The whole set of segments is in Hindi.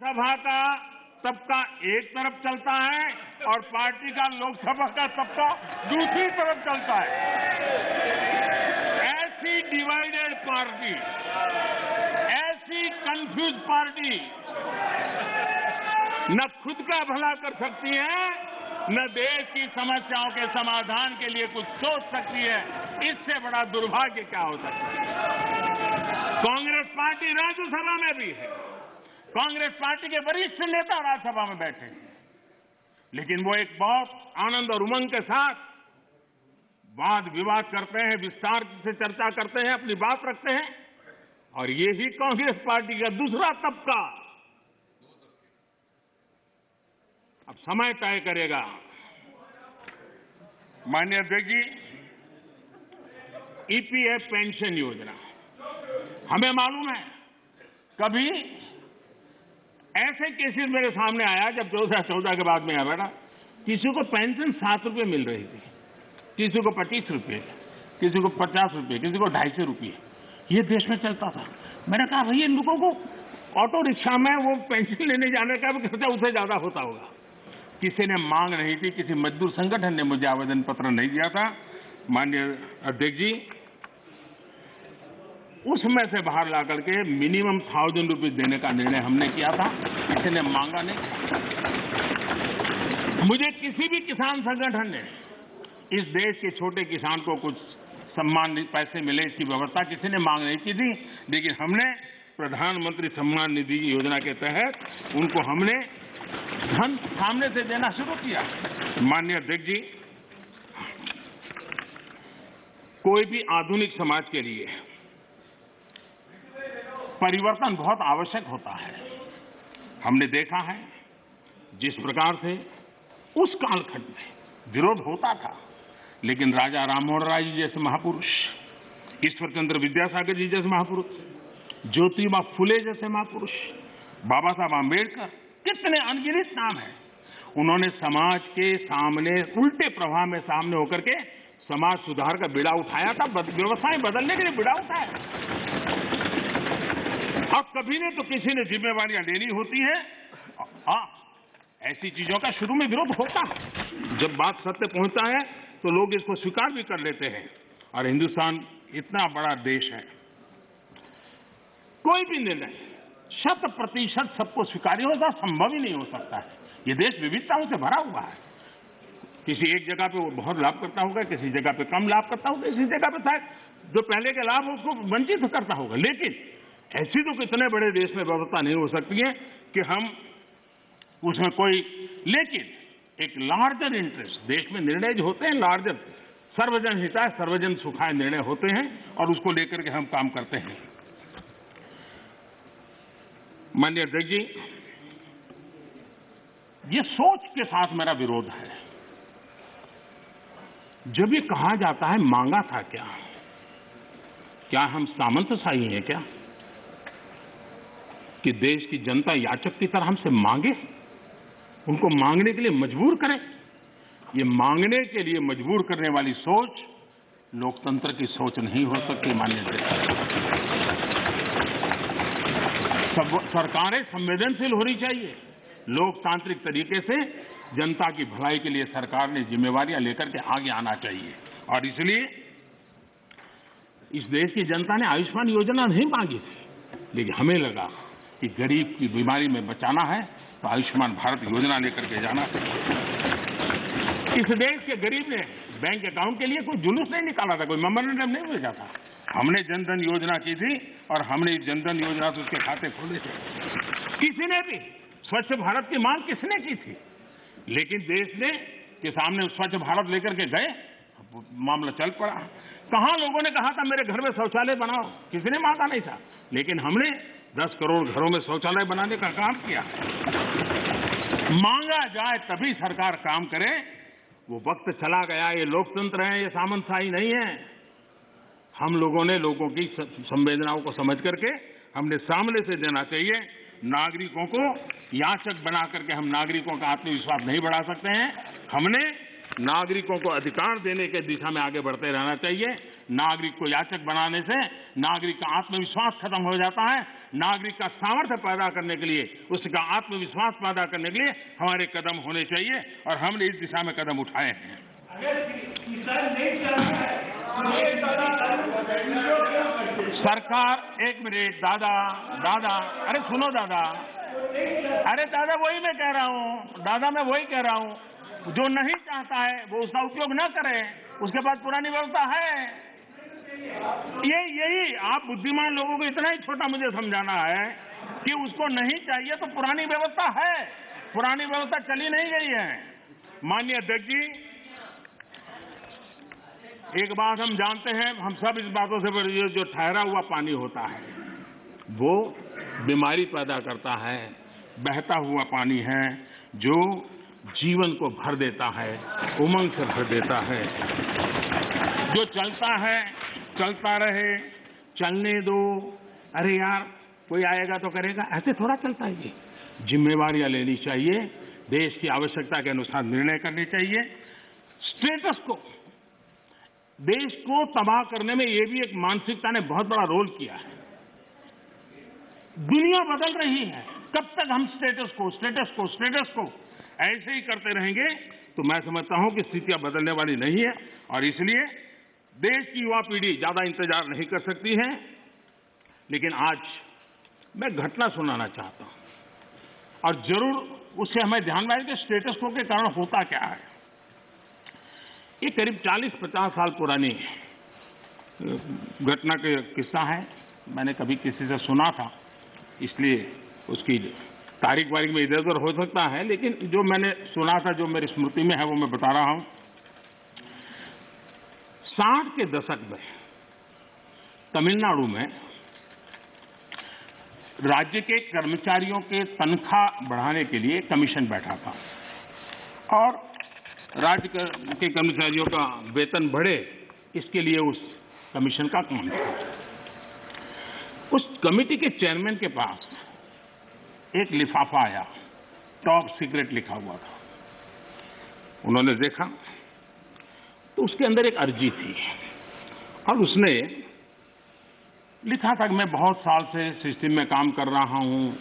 सभा का तबका एक तरफ चलता है और पार्टी का लोकसभा का तबका दूसरी तरफ चलता है। ऐसी डिवाइडेड पार्टी, ऐसी कंफ्यूज पार्टी न खुद का भला कर सकती है, न देश की समस्याओं के समाधान के लिए कुछ सोच सकती है। इससे बड़ा दुर्भाग्य क्या हो सकता है। कांग्रेस पार्टी राज्यसभा में भी है, कांग्रेस पार्टी के वरिष्ठ नेता राज्यसभा में बैठे हैं, लेकिन वो एक बहुत आनंद और उमंग के साथ वाद विवाद करते हैं, विस्तार से चर्चा करते हैं, अपनी बात रखते हैं। और यही कांग्रेस पार्टी का दूसरा तबका अब समय तय करेगा। माननीय अध्यक्ष जी, ईपीएफ पेंशन योजना, हमें मालूम है कभी ऐसे केसेस मेरे सामने आया जब 2014 के बाद में आया बेटा, किसी को पेंशन 7 रुपये मिल रही थी, किसी को 25 रुपये, किसी को 50 रुपये, किसी को 250 रुपये, ये देश में चलता था। मैंने कहा भैया इन लोगों को ऑटो रिक्शा में वो पेंशन लेने जाने का भी खर्चा उससे ज्यादा होता होगा। किसी ने मांग नहीं थी, किसी मजदूर संगठन ने मुझे आवेदन पत्र नहीं दिया था। माननीय अध्यक्ष जी, उसमें से बाहर ला करके मिनिमम 1000 रुपीज देने का निर्णय हमने किया था, किसी ने मांगा नहीं। मुझे किसी भी किसान संगठन ने इस देश के छोटे किसान को कुछ सम्मान पैसे मिले इसकी व्यवस्था किसी ने मांग नहीं की थी, लेकिन हमने प्रधानमंत्री सम्मान निधि योजना के तहत उनको हमने धन सामने से देना शुरू किया। माननीय अध्यक्ष जी, कोई भी आधुनिक समाज के लिए परिवर्तन बहुत आवश्यक होता है। हमने देखा है जिस प्रकार से उस कालखंड में विरोध होता था, लेकिन राजा राममोहन राय जी जैसे महापुरुष, ईश्वर चंद्र विद्यासागर जी जैसे महापुरुष, ज्योतिबा फुले जैसे महापुरुष, बाबा साहब आंबेडकर, कितने अनगिनत नाम हैं, उन्होंने समाज के सामने उल्टे प्रवाह में सामने होकर के समाज सुधार का बीड़ा उठाया था, व्यवस्थाएं बदलने के लिए बीड़ा उठाया। और कभी ने तो किसी ने जिम्मेवारियां लेनी होती है। ऐसी चीजों का शुरू में विरोध होता है, जब बात सत्य पहुंचता है तो लोग इसको स्वीकार भी कर लेते हैं। और हिंदुस्तान इतना बड़ा देश है, कोई भी निर्णय 100% सबको स्वीकार्य होगा संभव ही नहीं हो सकता है। ये देश विविधताओं से भरा हुआ है। किसी एक जगह पे वो बहुत लाभ करता होगा, किसी जगह पे कम लाभ करता होगा, किसी जगह पे शायद जो पहले के लाभ उसको वंचित करता होगा। लेकिन ऐसी तो कितने बड़े देश में व्यवस्था नहीं हो सकती है कि हम उसमें कोई, लेकिन एक लार्जर इंटरेस्ट, देश में निर्णय जो होते हैं लार्जर, सर्वजन हिताय सर्वजन सुखाय निर्णय होते हैं और उसको लेकर के हम काम करते हैं। माननीय अध्यक्ष जी, ये सोच के साथ मेरा विरोध है। जब ये कहा जाता है मांगा था क्या हम सामंतशाही हैं क्या कि देश की जनता याचक की तरह हमसे मांगे, उनको मांगने के लिए मजबूर करें? ये मांगने के लिए मजबूर करने वाली सोच लोकतंत्र की सोच नहीं हो सकती। माननीय सरकारें संवेदनशील होनी चाहिए। लोकतांत्रिक तरीके से जनता की भलाई के लिए सरकार ने जिम्मेवारियां लेकर के आगे आना चाहिए। और इसलिए इस देश की जनता ने आयुष्मान योजना नहीं मांगी थी, लेकिन हमें लगा कि गरीब की बीमारी में बचाना है तो आयुष्मान भारत योजना लेकर के जाना चाहिए। इस देश के गरीब ने बैंक अकाउंट के लिए कोई जुलूस नहीं निकाला था, कोई मेमोरेंडम नहीं भेजा था। हमने जनधन योजना की थी और हमने जनधन योजना से उसके खाते खोले थे। किसी ने भी स्वच्छ भारत की मांग किसने की थी, लेकिन देश ने के सामने स्वच्छ भारत लेकर के गए, मामला चल पड़ा। कहां लोगों ने कहा था मेरे घर में शौचालय बनाओ, किसी ने मांगा नहीं था, लेकिन हमने 10 करोड़ घरों में शौचालय बनाने का काम किया। मांगा जाए तभी सरकार काम करे, वो वक्त चला गया। ये लोकतंत्र है, ये सामंतशाही नहीं है। हम लोगों ने लोगों की संवेदनाओं को समझ करके हमने सामने से देना चाहिए। नागरिकों को याचक बना करके हम नागरिकों का आत्मविश्वास नहीं बढ़ा सकते हैं। हमने नागरिकों को अधिकार देने के दिशा में आगे बढ़ते रहना चाहिए। नागरिक को याचक बनाने से नागरिक का आत्मविश्वास खत्म हो जाता है। नागरिक का सामर्थ्य पैदा करने के लिए, उसका आत्मविश्वास पैदा करने के लिए हमारे कदम होने चाहिए और हमने इस दिशा में कदम उठाए हैं। सरकार, एक मिनट दादा, अरे सुनो दादा, अरे दादा वही मैं कह रहा हूँ, दादा मैं वही कह रहा हूँ, जो नहीं चाहता है वो उसका उपयोग न करे, उसके बाद पुरानी व्यवस्था है। यही आप बुद्धिमान लोगों को इतना ही छोटा मुझे समझाना है कि उसको नहीं चाहिए तो पुरानी व्यवस्था है, पुरानी व्यवस्था चली नहीं गई है। माननीय अध्यक्ष जी, एक बात हम जानते हैं, हम सब इस बातों से, जो ठहरा हुआ पानी होता है वो बीमारी पैदा करता है, बहता हुआ पानी है जो जीवन को भर देता है, उमंग से भर देता है। जो चलता है चलता रहे, चलने दो, अरे यार कोई आएगा तो करेगा, ऐसे थोड़ा चलता है। ये जिम्मेवारियां लेनी चाहिए, देश की आवश्यकता के अनुसार निर्णय करने चाहिए। स्टेटस को, देश को तबाह करने में ये भी एक मानसिकता ने बहुत बड़ा रोल किया है। दुनिया बदल रही है, कब तक हम स्टेटस को ऐसे ही करते रहेंगे तो मैं समझता हूं कि स्थितियां बदलने वाली नहीं है और इसलिए देश की युवा पीढ़ी ज्यादा इंतजार नहीं कर सकती है। लेकिन आज मैं घटना सुनाना चाहता हूं और जरूर उससे हमें ध्यान में आए कि स्टेटस को के कारण होता क्या है। ये करीब 40-50 साल पुरानी घटना का किस्सा है। मैंने कभी किसी से सुना था, इसलिए उसकी तारीख वारीख में इधर उधर हो सकता है, लेकिन जो मैंने सुना था, जो मेरी स्मृति में है वो मैं बता रहा हूं। 60 के दशक में तमिलनाडु में राज्य के कर्मचारियों के तनख्वाह बढ़ाने के लिए कमीशन बैठा था और राज्य के कर्मचारियों का वेतन बढ़े, इसके लिए उस कमीशन का काम था। उस कमेटी के चेयरमैन के पास एक लिफाफा आया, टॉप सीक्रेट लिखा हुआ था। उन्होंने देखा तो उसके अंदर एक अर्जी थी और उसने लिखा था कि मैं बहुत साल से सिस्टम में काम कर रहा हूं,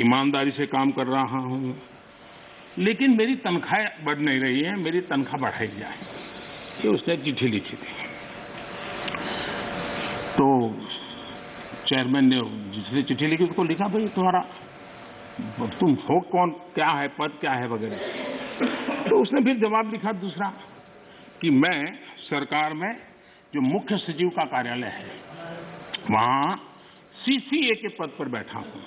ईमानदारी से काम कर रहा हूं, लेकिन मेरी तनख्वाह बढ़ नहीं रही है, मेरी तनख्वाह बढ़ाई जाए। ये उसने चिट्ठी लिखी थी। तो चेयरमैन ने जिसने चिट्ठी लिखी उसको लिखा, भाई तुम्हारा, तुम हो कौन, क्या है पद, क्या है वगैरह। तो उसने फिर जवाब लिखा दूसरा कि मैं सरकार में जो मुख्य सचिव का कार्यालय है वहां सीसीए के पद पर बैठा हूं,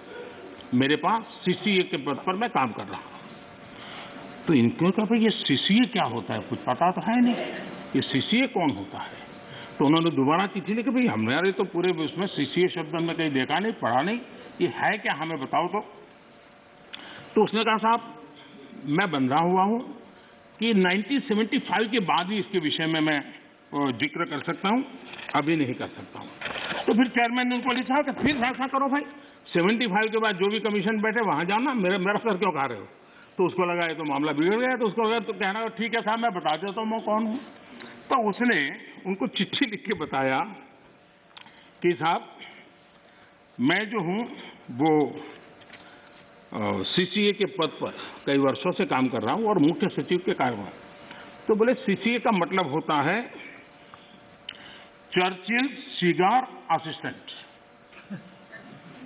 मेरे पास सीसीए के पद पर मैं काम कर रहा हूं। तो इनको कहा भाई ये सीसीए क्या होता है, कुछ पता तो है नहीं, ये सीसीए कौन होता है। तो उन्होंने दोबारा चिट्ठी लिखी, भाई हमारे तो पूरे उसमें सीसीए शब्द हमने कहीं देखा नहीं, पढ़ा नहीं, ये है क्या, हमें बताओ। तो उसने कहा साहब मैं बंधा हुआ हूं कि 1975 के बाद ही इसके विषय में मैं जिक्र कर सकता हूं, अभी नहीं कर सकता हूं। तो फिर चेयरमैन ने उनको लिखा कि फिर ऐसा करो भाई, 75 के बाद जो भी कमीशन बैठे वहां जाना, मेरा सर क्यों खा रहे हो। तो उसको लगा ये तो मामला बिगड़ गया, तो उसको लगा तो कहना ठीक है साहब मैं बता देता हूं मैं कौन हूं। तो उसने उनको चिट्ठी लिख के बताया कि साहब मैं जो हूं वो सीसीए के पद पर कई वर्षों से काम कर रहा हूं और मुख्य सचिव के कार्यभार। तो बोले सीसीए का मतलब होता है Churchill cigar assistant,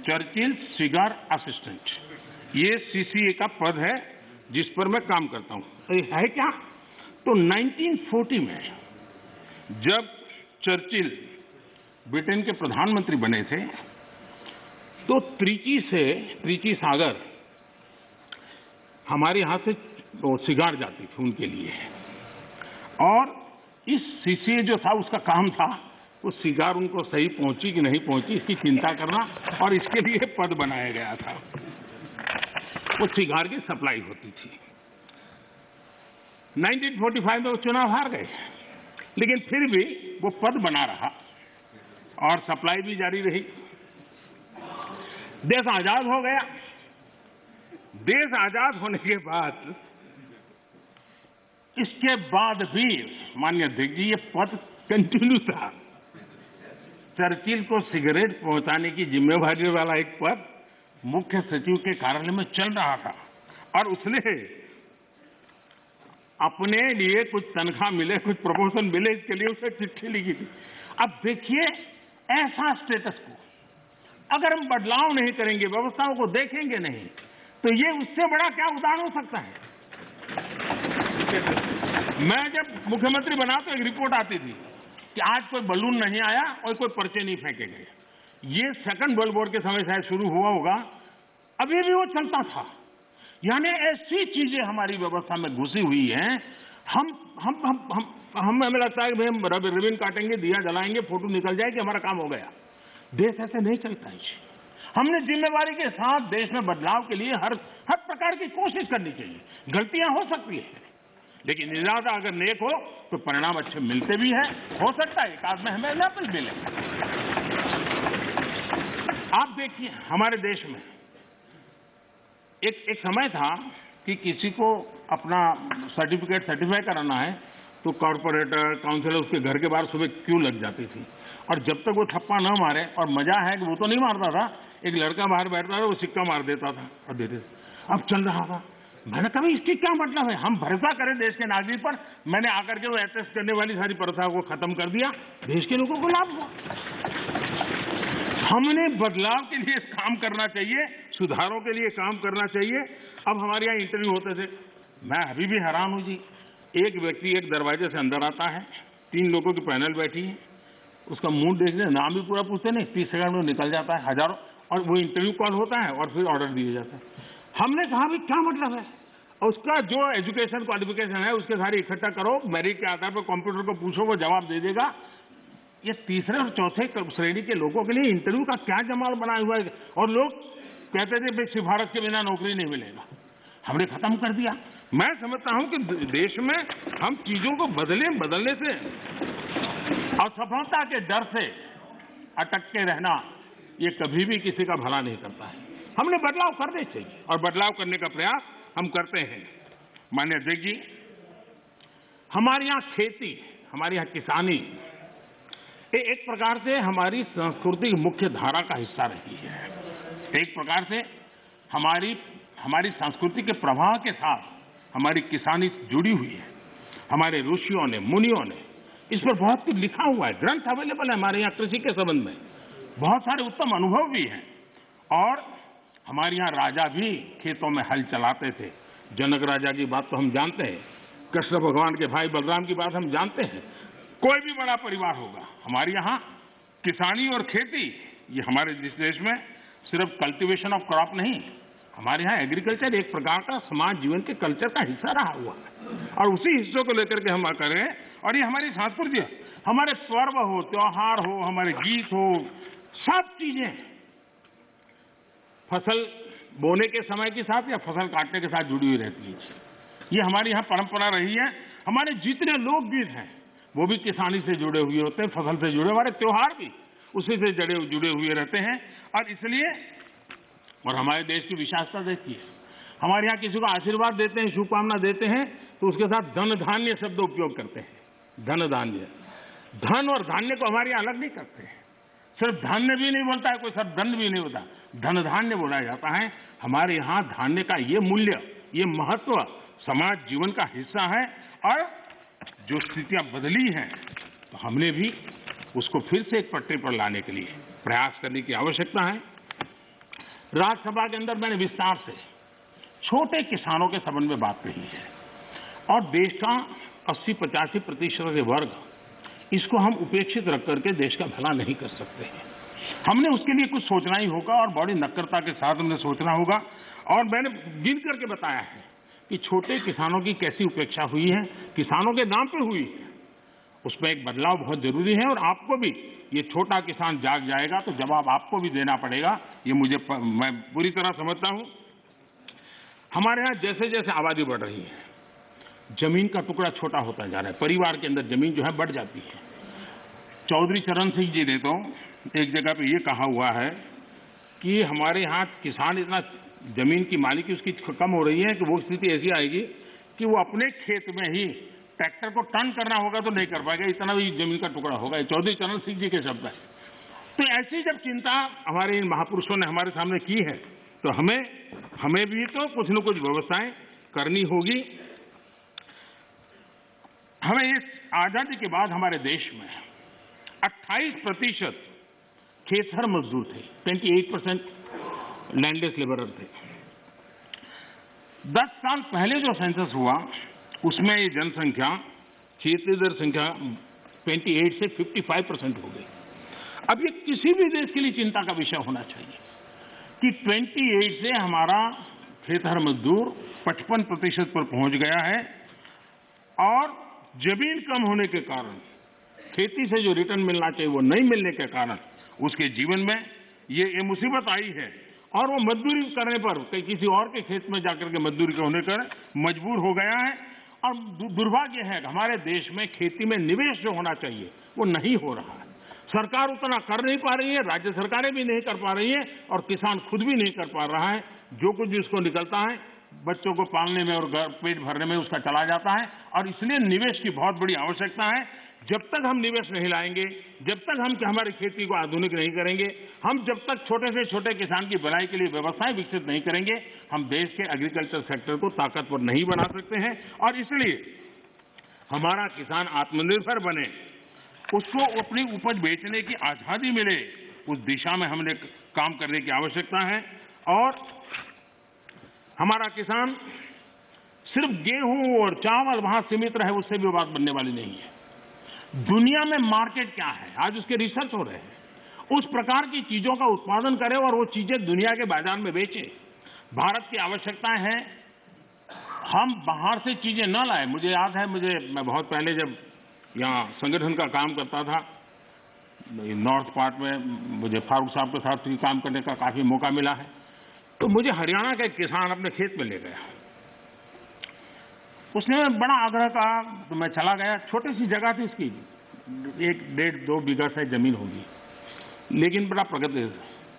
Churchill cigar assistant, ये सीसीए का पद है जिस पर मैं काम करता हूं। है क्या। तो 1940 में जब चर्चिल ब्रिटेन के प्रधानमंत्री बने थे तो त्रिची सागर हमारे यहां से सिगार जाती थी उनके लिए, और इस सीसीए जो था उसका काम था वो सिगार उनको सही पहुंची कि नहीं पहुंची इसकी चिंता करना, और इसके लिए पद बनाया गया था। वो सिगार की सप्लाई होती थी। 1945 में वो चुनाव हार गए, लेकिन फिर भी वो पद बना रहा और सप्लाई भी जारी रही। देश आजाद हो गया। देश आजाद होने के बाद इसके बाद भी माननीय अध्यक्ष जी ये पद कंटिन्यू था। चर्चिल को सिगरेट पहुंचाने की जिम्मेवारी वाला एक पद मुख्य सचिव के कार्यालय में चल रहा था और उसने अपने लिए कुछ तनख्वाह मिले, कुछ प्रमोशन मिले, इसके लिए उसे चिट्ठी लिखी थी। अब देखिए, ऐसा स्टेटस को अगर हम बदलाव नहीं करेंगे, व्यवस्थाओं को देखेंगे नहीं, तो ये उससे बड़ा क्या उदाहरण हो सकता है। मैं जब मुख्यमंत्री बना तो एक रिपोर्ट आती थी कि आज कोई बलून नहीं आया और कोई पर्चे नहीं फेंके गए। ये सेकंड वर्ल्ड वॉर के समय शायद शुरू हुआ होगा, अभी भी वो चलता था। यानी ऐसी चीजें हमारी व्यवस्था में घुसी हुई हैं। हमें लगता है कि भाई हम रिबन काटेंगे, दिया जलाएंगे, फोटो निकल जाएगी, हमारा काम हो गया। देश ऐसे नहीं चलता है। हमने जिम्मेवारी के साथ देश में बदलाव के लिए हर प्रकार की कोशिश करनी चाहिए। गलतियां हो सकती है, लेकिन इरादा अगर नेक हो तो परिणाम अच्छे मिलते भी हैं। हो सकता है एक आध में हमें न मिले। आप देखिए, हमारे देश में एक समय था कि किसी को अपना सर्टिफिकेट सर्टिफाई कराना है तो कॉर्पोरेटर, काउंसिलर उसके घर के बाहर सुबह क्यू लग जाती थी, और जब तक वो थप्पा न मारे, और मजा है कि वो तो नहीं मारता था, एक लड़का बाहर बैठता था, वो सिक्का मार देता था और देते थे। अब चल रहा था। मैंने कहा इसकी क्या मतलब है, हम भरोसा करें देश के नागरिक पर। मैंने आकर के वो अटेस्ट करने वाली सारी प्रथा को खत्म कर दिया, देश के लोगों को लाभ हुआ। हमने बदलाव के लिए काम करना चाहिए, सुधारों के लिए काम करना चाहिए। अब हमारे यहाँ इंटरव्यू होते थे, मैं अभी भी हैरान हूं जी। एक व्यक्ति एक दरवाजे से अंदर आता है, 3 लोगों की पैनल बैठी है, उसका मुंह देखने, नाम भी पूरा पूछते नहीं, 30 सेकंड में निकल जाता है हजारों, और वो इंटरव्यू कॉल होता है और फिर ऑर्डर दिए जाते हैं। हमने कहा भाई क्या मतलब है, और उसका जो एजुकेशन क्वालिफिकेशन है उसके सारे इकट्ठा करो, मेरिट के आधार पर कंप्यूटर को पूछो, वो जवाब दे देगा। ये तीसरे और चौथे श्रेणी के लोगों के लिए इंटरव्यू का क्या जमाल बनाया हुआ है। और लोग कहते थे भाई सिफारिश के बिना नौकरी नहीं मिलेगा, हमने खत्म कर दिया। मैं समझता हूं कि देश में हम चीजों को बदलने से, असफलता के डर से अटक के रहना, ये कभी भी किसी का भला नहीं करता है। हमने बदलाव करने चाहिए और बदलाव करने का प्रयास हम करते हैं। माननीय अध्यक्ष जी, हमारे यहाँ खेती, हमारे यहाँ किसानी एक प्रकार से हमारी संस्कृति की मुख्य धारा का हिस्सा रही है। एक प्रकार से हमारी संस्कृति के प्रवाह के साथ हमारी किसानी जुड़ी हुई है। हमारे ऋषियों ने, मुनियों ने इस पर बहुत कुछ लिखा हुआ है, ग्रंथ अवेलेबल है हमारे यहाँ कृषि के संबंध में, बहुत सारे उत्तम अनुभव भी हैं। और हमारे यहाँ राजा भी खेतों में हल चलाते थे। जनक राजा की बात तो हम जानते हैं, कृष्ण भगवान के भाई बलराम की बात हम जानते हैं। कोई भी बड़ा परिवार होगा, हमारे यहाँ किसानी और खेती, ये हमारे देश में सिर्फ कल्टीवेशन ऑफ क्रॉप नहीं, हमारे यहाँ एग्रीकल्चर एक प्रकार का समाज जीवन के कल्चर का हिस्सा रहा हुआ है, और उसी हिस्सों को लेकर के हम करें। और ये हमारी संस्कृति है, हमारे पर्व हो, त्योहार हो, हमारे गीत हो, सब चीजें फसल बोने के समय के साथ या फसल काटने के साथ जुड़ी हुई रहती है। ये हमारी यहाँ परंपरा रही है। हमारे जितने लोकगीत हैं वो भी किसानी से जुड़े हुए होते हैं, फसल से जुड़े। हमारे त्योहार भी उसी से जुड़े हुए रहते हैं। और इसलिए, और हमारे देश की विशेषता देखिए, हमारे यहाँ किसी को आशीर्वाद देते हैं, शुभकामना देते हैं, तो उसके साथ धन धान्य शब्द उपयोग करते हैं। धन धान्य, धन और धान्य को हमारे यहाँ अलग नहीं करते हैं। सिर्फ धान्य भी नहीं बोलता है कोई, सिर्फ धन भी नहीं होता, धन धान्य बोला जाता है। हमारे यहाँ धान्य का ये मूल्य, ये महत्व समाज जीवन का हिस्सा है। और जो स्थितियां बदली हैं, तो हमने भी उसको फिर से एक पटरी पर लाने के लिए प्रयास करने की आवश्यकता है। राज्यसभा के अंदर मैंने विस्तार से छोटे किसानों के संबंध में बात कही है, और देश का 80-85% वर्ग, इसको हम उपेक्षित रख करके देश का भला नहीं कर सकते हैं। हमने उसके लिए कुछ सोचना ही होगा, और बड़ी नक्करता के साथ हमने सोचना होगा। और मैंने गिन करके बताया है कि छोटे किसानों की कैसी उपेक्षा हुई है, किसानों के नाम पे हुई है। उसमें एक बदलाव बहुत जरूरी है, और आपको भी, ये छोटा किसान जाग जाएगा तो जवाब आपको भी देना पड़ेगा, ये मैं पूरी तरह समझता हूं। हमारे यहाँ जैसे जैसे आबादी बढ़ रही है, जमीन का टुकड़ा छोटा होता जा रहा है, परिवार के अंदर जमीन जो है बढ़ जाती है। चौधरी चरण सिंह जी ने तो एक जगह पे ये कहा हुआ है कि हमारे यहाँ किसान इतना जमीन की मालिकी उसकी कम हो रही है कि वो स्थिति ऐसी आएगी कि वो अपने खेत में ही ट्रैक्टर को टर्न करना होगा तो नहीं कर पाएगा, इतना भी जमीन का टुकड़ा होगा। चौधरी चरण सिंह जी के शब्द है। तो ऐसी जब चिंता हमारे इन महापुरुषों ने हमारे सामने की है, तो हमें भी तो कुछ न कुछ व्यवस्थाएं करनी होगी। हमें इस आजादी के बाद हमारे देश में 28% खेतहर मजदूर थे, 28% लैंडलेस लेबरर थे। 10 साल पहले जो सेंसस हुआ उसमें ये जनसंख्या, खेतीहर संख्या 28 से 55% हो गई। अब ये किसी भी देश के लिए चिंता का विषय होना चाहिए कि 28 से हमारा खेतहर मजदूर 55% पर पहुंच गया है, और जमीन कम होने के कारण खेती से जो रिटर्न मिलना चाहिए वो नहीं मिलने के कारण उसके जीवन में ये मुसीबत आई है, और वो मजदूरी करने पर किसी और के खेत में जाकर के मजदूरी होने पर मजबूर हो गया है। और दुर्भाग्य है कि हमारे देश में खेती में निवेश जो होना चाहिए वो नहीं हो रहा है। सरकार उतना कर नहीं पा रही है, राज्य सरकारें भी नहीं कर पा रही है, और किसान खुद भी नहीं कर पा रहा है। जो कुछ भी उसको निकलता है बच्चों को पालने में और पेट भरने में उसका चला जाता है, और इसलिए निवेश की बहुत बड़ी आवश्यकता है। जब तक हम निवेश नहीं लाएंगे, जब तक हम हमारी खेती को आधुनिक नहीं करेंगे, हम जब तक छोटे से छोटे किसान की भलाई के लिए व्यवस्थाएं विकसित नहीं करेंगे, हम देश के एग्रीकल्चर सेक्टर को ताकतवर नहीं बना सकते हैं। और इसलिए हमारा किसान आत्मनिर्भर बने, उसको अपनी उपज बेचने की आजादी मिले, उस दिशा में हमने काम करने की आवश्यकता है। और हमारा किसान सिर्फ गेहूं और चावल वहां सीमित रहे उससे भी बात बनने वाली नहीं है। दुनिया में मार्केट क्या है, आज उसके रिसर्च हो रहे हैं। उस प्रकार की चीजों का उत्पादन करें और वो चीजें दुनिया के बाजार में बेचें। भारत की आवश्यकता है हम बाहर से चीजें न लाएं। मुझे याद है, मैं बहुत पहले जब यहाँ संगठन का काम करता था नॉर्थ पार्ट में, मुझे फारूक साहब के साथ भी काम करने का काफी मौका मिला है। तो मुझे हरियाणा का एक किसान अपने खेत में ले गया, उसने बड़ा आग्रह कहा, तो मैं चला गया। छोटी सी जगह थी उसकी, 1-1.5-2 बीघा से जमीन होगी, लेकिन बड़ा प्रगति।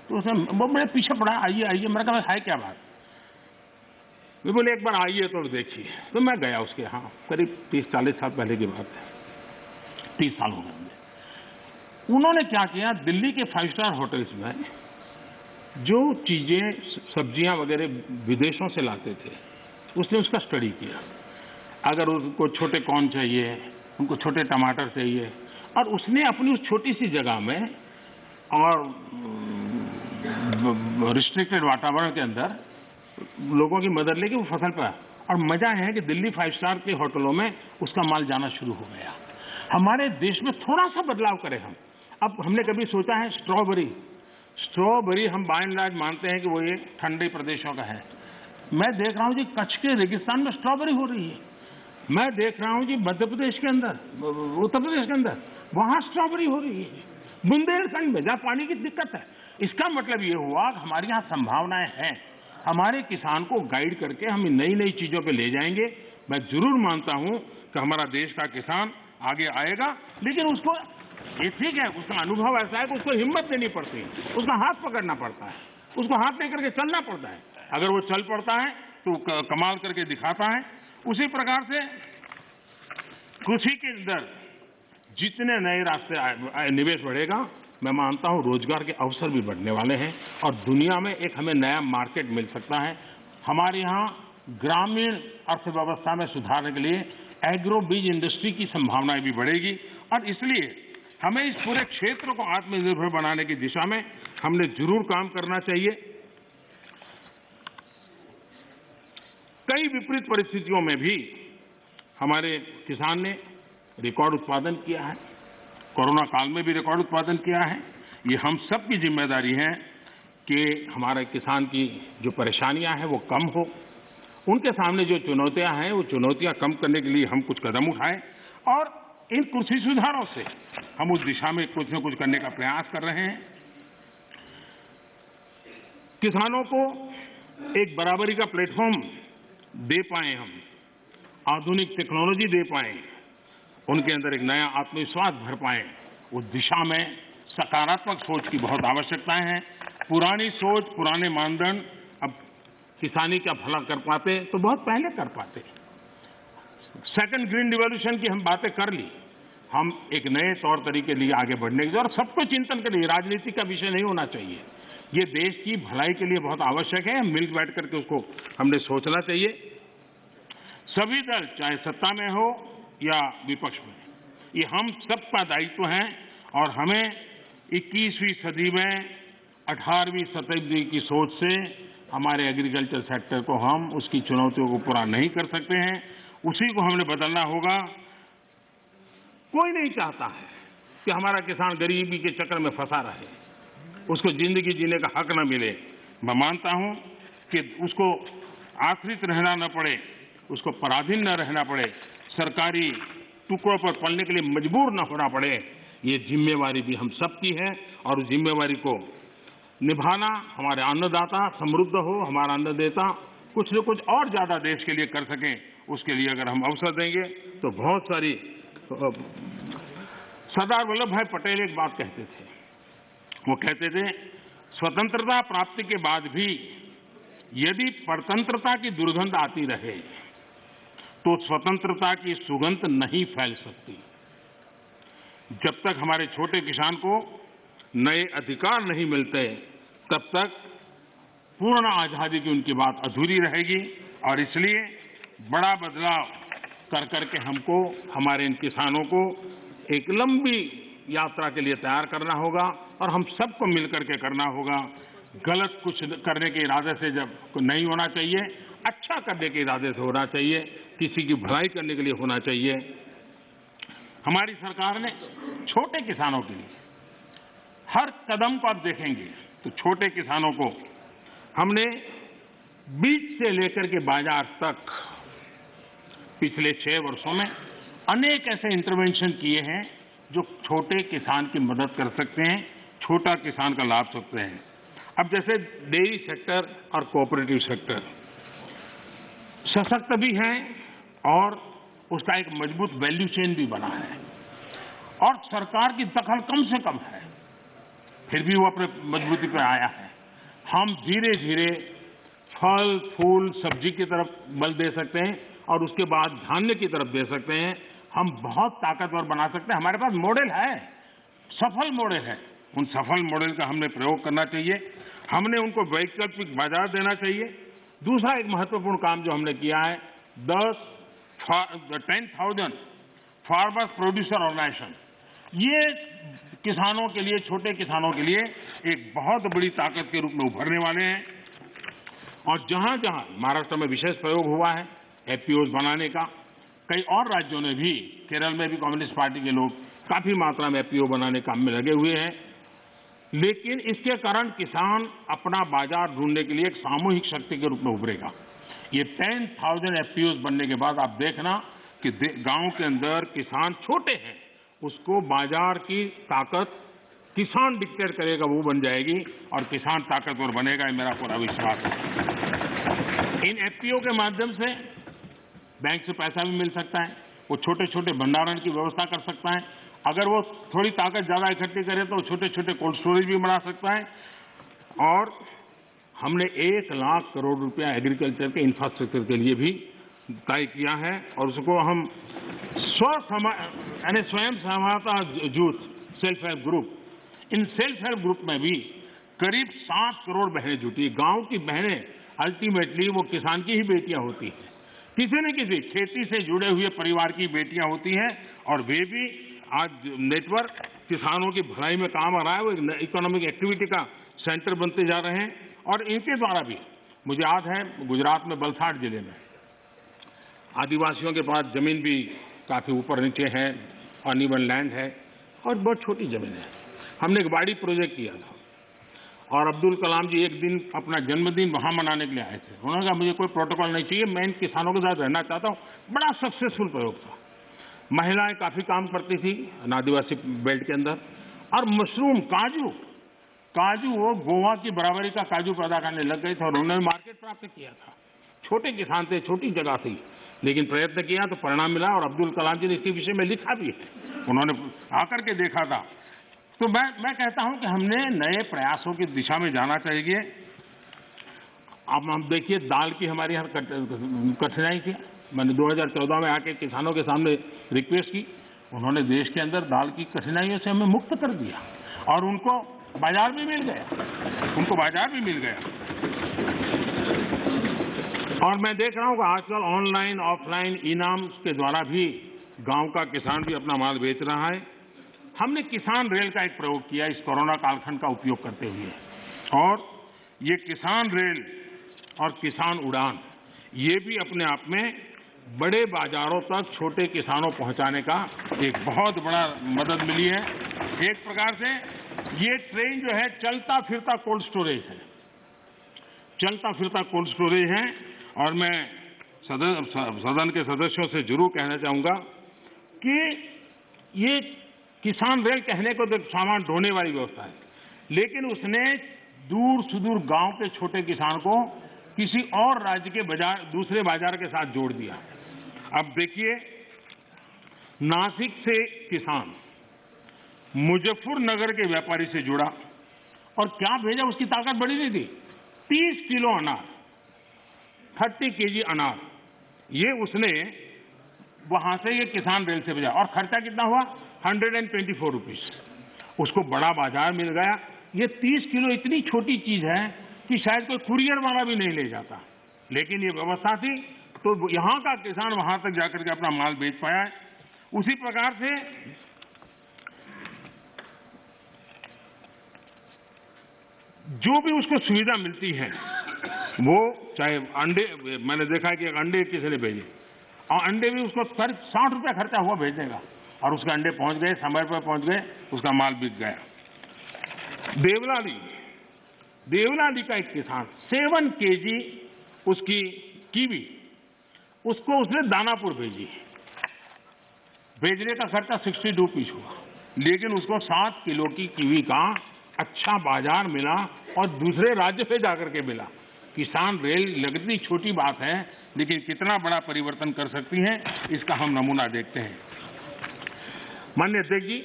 तो उसने वो मेरे पीछे पड़ा, आइए आइए। मैंने कहा है क्या बात? वे बोले एक बार आइए तो देखिए। तो मैं गया उसके यहाँ, करीब 30-40 साल पहले की बात है, 30 साल हो गए। उन्होंने क्या किया, दिल्ली के 5 स्टार होटल्स में जो चीजें सब्जियां वगैरह विदेशों से लाते थे, उसने उसका स्टडी किया। अगर उनको छोटे कॉर्न चाहिए, उनको छोटे टमाटर चाहिए, और उसने अपनी उस छोटी सी जगह में और रिस्ट्रिक्टेड वातावरण के अंदर लोगों की मदद लेके वो फसल पाया। और मजा है कि दिल्ली 5 स्टार के होटलों में उसका माल जाना शुरू हो गया। हमारे देश में थोड़ा सा बदलाव करें हम। अब हमने कभी सोचा है स्ट्रॉबेरी हम बाय एंड लार्ज मानते हैं कि वो ये ठंडे प्रदेशों का है। मैं देख रहा हूं जी कच्छ के रेगिस्तान में स्ट्रॉबेरी हो रही है। मैं देख रहा हूं जी मध्य प्रदेश के अंदर, उत्तर प्रदेश के अंदर, वहां स्ट्रॉबेरी हो रही है। बुंदेलखंड में जहां पानी की दिक्कत है। इसका मतलब ये हुआ कि हमारे यहाँ संभावनाएं हैं। हमारे किसान को गाइड करके हम नई नई चीजों पे ले जाएंगे। मैं जरूर मानता हूं कि हमारा देश का किसान आगे आएगा, लेकिन उसको ये ठीक है, उसका अनुभव ऐसा है कि उसको हिम्मत देनी पड़ती है, उसका हाथ पकड़ना पड़ता है, उसको हाथ लेकर के चलना पड़ता है। अगर वो चल पड़ता है तो कमाल करके दिखाता है। उसी प्रकार से कृषि के अंदर जितने नए रास्ते निवेश बढ़ेगा, मैं मानता हूं रोजगार के अवसर भी बढ़ने वाले हैं, और दुनिया में एक हमें नया मार्केट मिल सकता है। हमारे यहाँ ग्रामीण अर्थव्यवस्था में सुधारने के लिए एग्रो बीज इंडस्ट्री की संभावनाएं भी बढ़ेगी, और इसलिए हमें इस पूरे क्षेत्र को आत्मनिर्भर बनाने की दिशा में हमने जरूर काम करना चाहिए। कई विपरीत परिस्थितियों में भी हमारे किसान ने रिकॉर्ड उत्पादन किया है। कोरोना काल में भी रिकॉर्ड उत्पादन किया है। ये हम सब की जिम्मेदारी है कि हमारे किसान की जो परेशानियां हैं वो कम हो। उनके सामने जो चुनौतियां हैं वो चुनौतियां कम करने के लिए हम कुछ कदम उठाएं, और इन कृषि सुधारों से हम उस दिशा में कुछ न कुछ करने का प्रयास कर रहे हैं। किसानों को एक बराबरी का प्लेटफॉर्म दे पाए, हम आधुनिक टेक्नोलॉजी दे पाए, उनके अंदर एक नया आत्मविश्वास भर पाए, उस दिशा में सकारात्मक सोच की बहुत आवश्यकता है। पुरानी सोच, पुराने मानदंड अब किसानी का भला कर पाते तो बहुत पहले कर पाते। सेकंड ग्रीन रिवॉल्यूशन की हम बातें कर ली। हम एक नए तौर तरीके लिए आगे बढ़ने की और सबको चिंतन करें। राजनीति का विषय नहीं होना चाहिए, ये देश की भलाई के लिए बहुत आवश्यक है। मिल बैठ करके उसको हमने सोचना चाहिए। सभी दल चाहे सत्ता में हो या विपक्ष में, ये हम सबका दायित्व है और हमें 21वीं सदी में 18वीं शताब्दी की सोच से हमारे एग्रीकल्चर सेक्टर को हम उसकी चुनौतियों को पूरा नहीं कर सकते हैं, उसी को हमने बदलना होगा। कोई नहीं चाहता है कि हमारा किसान गरीबी के चक्कर में फंसा रहे, उसको जिंदगी जीने का हक न मिले। मैं मानता हूं कि उसको आश्रित रहना न पड़े, उसको पराधीन न रहना पड़े, सरकारी टुकड़ों पर पलने के लिए मजबूर न होना पड़े। ये जिम्मेवारी भी हम सबकी है और उस जिम्मेवारी को निभाना, हमारे अन्नदाता समृद्ध हो, हमारा अन्नदाता कुछ न कुछ और ज्यादा देश के लिए कर सकें, उसके लिए अगर हम अवसर देंगे तो बहुत सारी। सरदार वल्लभ भाई पटेल एक बात कहते थे, वो कहते थे स्वतंत्रता प्राप्ति के बाद भी यदि परतंत्रता की दुर्गंध आती रहे तो स्वतंत्रता की सुगंध नहीं फैल सकती। जब तक हमारे छोटे किसान को नए अधिकार नहीं मिलते तब तक पूर्ण आजादी की उनकी बात अधूरी रहेगी और इसलिए बड़ा बदलाव कर करके हमको हमारे इन किसानों को एक लंबी यात्रा के लिए तैयार करना होगा और हम सबको मिलकर के करना होगा। गलत कुछ करने के इरादे से जब नहीं होना चाहिए, अच्छा करने के इरादे से होना चाहिए, किसी की भलाई करने के लिए होना चाहिए। हमारी सरकार ने छोटे किसानों के लिए हर कदम को आप देखेंगे तो छोटे किसानों को हमने बीज से लेकर के बाजार तक पिछले 6 वर्षों में अनेक ऐसे इंटरवेंशन किए हैं जो छोटे किसान की मदद कर सकते हैं, छोटा किसान का लाभ सकते हैं। अब जैसे डेयरी सेक्टर और कोऑपरेटिव सेक्टर सशक्त भी हैं और उसका एक मजबूत वैल्यू चेन भी बना है और सरकार की दखल कम से कम है, फिर भी वो अपने मजबूती पर आया है। हम धीरे धीरे फल फूल सब्जी की तरफ बल दे सकते हैं और उसके बाद धान्य की तरफ दे सकते हैं। हम बहुत ताकतवर बना सकते हैं। हमारे पास मॉडल है, सफल मॉडल है। उन सफल मॉडल का हमने प्रयोग करना चाहिए। हमने उनको वैकल्पिक बाजार देना चाहिए। दूसरा एक महत्वपूर्ण काम जो हमने किया है 10,000 फार्मर्स प्रोड्यूसर ऑर्गेनाइजेशन, ये किसानों के लिए, छोटे किसानों के लिए एक बहुत बड़ी ताकत के रूप में उभरने वाले हैं। और जहां जहां महाराष्ट्र में विशेष प्रयोग हुआ है एफपीओ बनाने का, कई और राज्यों ने भी, केरल में भी कम्युनिस्ट पार्टी के लोग काफी मात्रा में एफपीओ बनाने काम में लगे हुए हैं। लेकिन इसके कारण किसान अपना बाजार ढूंढने के लिए एक सामूहिक शक्ति के रूप में उभरेगा। ये 10,000 एफपीओ बनने के बाद आप देखना कि गांव के अंदर किसान छोटे हैं, उसको बाजार की ताकत किसान डिक्टेट करेगा, वो बन जाएगी और किसान ताकतवर बनेगा, ये मेरा पूरा विश्वास है। इन एफपीओ के माध्यम से बैंक से पैसा भी मिल सकता है, वो छोटे छोटे भंडारण की व्यवस्था कर सकता है। अगर वो थोड़ी ताकत ज्यादा इकट्ठी करे तो छोटे छोटे कोल्ड स्टोरेज भी बना सकता है। और हमने 1 लाख करोड़ रुपया एग्रीकल्चर के इंफ्रास्ट्रक्चर के लिए भी तय किया है और उसको हम स्वयं सहायता जूथ सेल्फ हेल्प ग्रुप, इन सेल्फ हेल्प ग्रुप में भी करीब 7 करोड़ बहनें जुटी। गांव की बहनें अल्टीमेटली वो किसान की ही बेटियां होती हैं, किसी न किसी खेती से जुड़े हुए परिवार की बेटियां होती हैं और वे भी आज नेटवर्क किसानों की भलाई में काम आ रहा है। वो इकोनॉमिक एक्टिविटी का सेंटर बनते जा रहे हैं और इनके द्वारा भी, मुझे याद है गुजरात में वलसाड जिले में आदिवासियों के पास जमीन भी काफी ऊपर नीचे है, अनइवन लैंड है और बहुत छोटी जमीन है। हमने एक बाड़ी प्रोजेक्ट किया था और अब्दुल कलाम जी एक दिन अपना जन्मदिन वहां मनाने के लिए आए थे। उन्होंने कहा मुझे कोई प्रोटोकॉल नहीं चाहिए, मैं इन किसानों के साथ रहना चाहता हूं। बड़ा सक्सेसफुल प्रयोग था। महिलाएं काफी काम करती थी आदिवासी बेल्ट के अंदर और मशरूम, काजू वो गोवा की बराबरी का काजू पैदा करने लग गए थे और उन्होंने मार्केट प्राप्त किया था। छोटे किसान थे, छोटी जगह थी, लेकिन प्रयत्न किया तो परिणाम मिला और अब्दुल कलाम जी ने इसके विषय में लिखा भी है, उन्होंने आकर के देखा था। तो मैं कहता हूं कि हमने नए प्रयासों की दिशा में जाना चाहिए। अब हम देखिए दाल की हमारे यहाँ कठिनाई थी। मैंने 2014 में आके किसानों के सामने रिक्वेस्ट की, उन्होंने देश के अंदर दाल की कठिनाइयों से हमें मुक्त कर दिया और उनको बाजार भी मिल गया, और मैं देख रहा हूं कि आजकल ऑनलाइन ऑफलाइन इनाम के द्वारा भी गांव का किसान भी अपना माल बेच रहा है। हमने किसान रेल का एक प्रयोग किया इस कोरोना कालखंड का उपयोग करते हुए, और ये किसान रेल और किसान उड़ान ये भी अपने आप में बड़े बाजारों तक छोटे किसानों पहुंचाने का एक बहुत बड़ा मदद मिली है। एक प्रकार से ये ट्रेन जो है चलता फिरता कोल्ड स्टोरेज है, और मैं सदन के सदस्यों से जरूर कहना चाहूंगा कि ये किसान रेल कहने को तो सामान ढोने वाली व्यवस्था है, लेकिन उसने दूर सुदूर गांव के छोटे किसान को किसी और राज्य के दूसरे बाजार के साथ जोड़ दिया। अब देखिए, नासिक से किसान मुजफ्फरनगर के व्यापारी से जुड़ा और क्या भेजा, उसकी ताकत बड़ी नहीं थी, 30 किलो अनार, 30 केजी अनार, ये उसने वहां से ये किसान रेल से भेजा, और खर्चा कितना हुआ, 124 रुपीज। उसको बड़ा बाजार मिल गया। ये 30 किलो इतनी छोटी चीज है कि शायद कोई कुरियर वाला भी नहीं ले जाता, लेकिन ये व्यवस्था थी तो यहां का किसान वहां तक जाकर के अपना माल बेच पाया है। उसी प्रकार से जो भी उसको सुविधा मिलती है, वो चाहे अंडे, मैंने देखा है कि एक अंडे किसी ने भेजे और अंडे भी उसको करीब 60 रुपया खर्चा हुआ भेजने का, और उसके अंडे पहुंच गए, समय पर पहुंच गए, उसका माल बिक गया। देवलाली का एक किसान 7 केजी उसकी कीवी, उसको उसने दानापुर भेजी, भेजने का खर्चा 62 रुपीज हुआ, लेकिन उसको 7 किलो की कीवी का अच्छा बाजार मिला और दूसरे राज्य से जाकर के मिला। किसान रेल लगती छोटी बात है, लेकिन कितना बड़ा परिवर्तन कर सकती है, इसका हम नमूना देखते हैं। माननीय अध्यक्ष जी,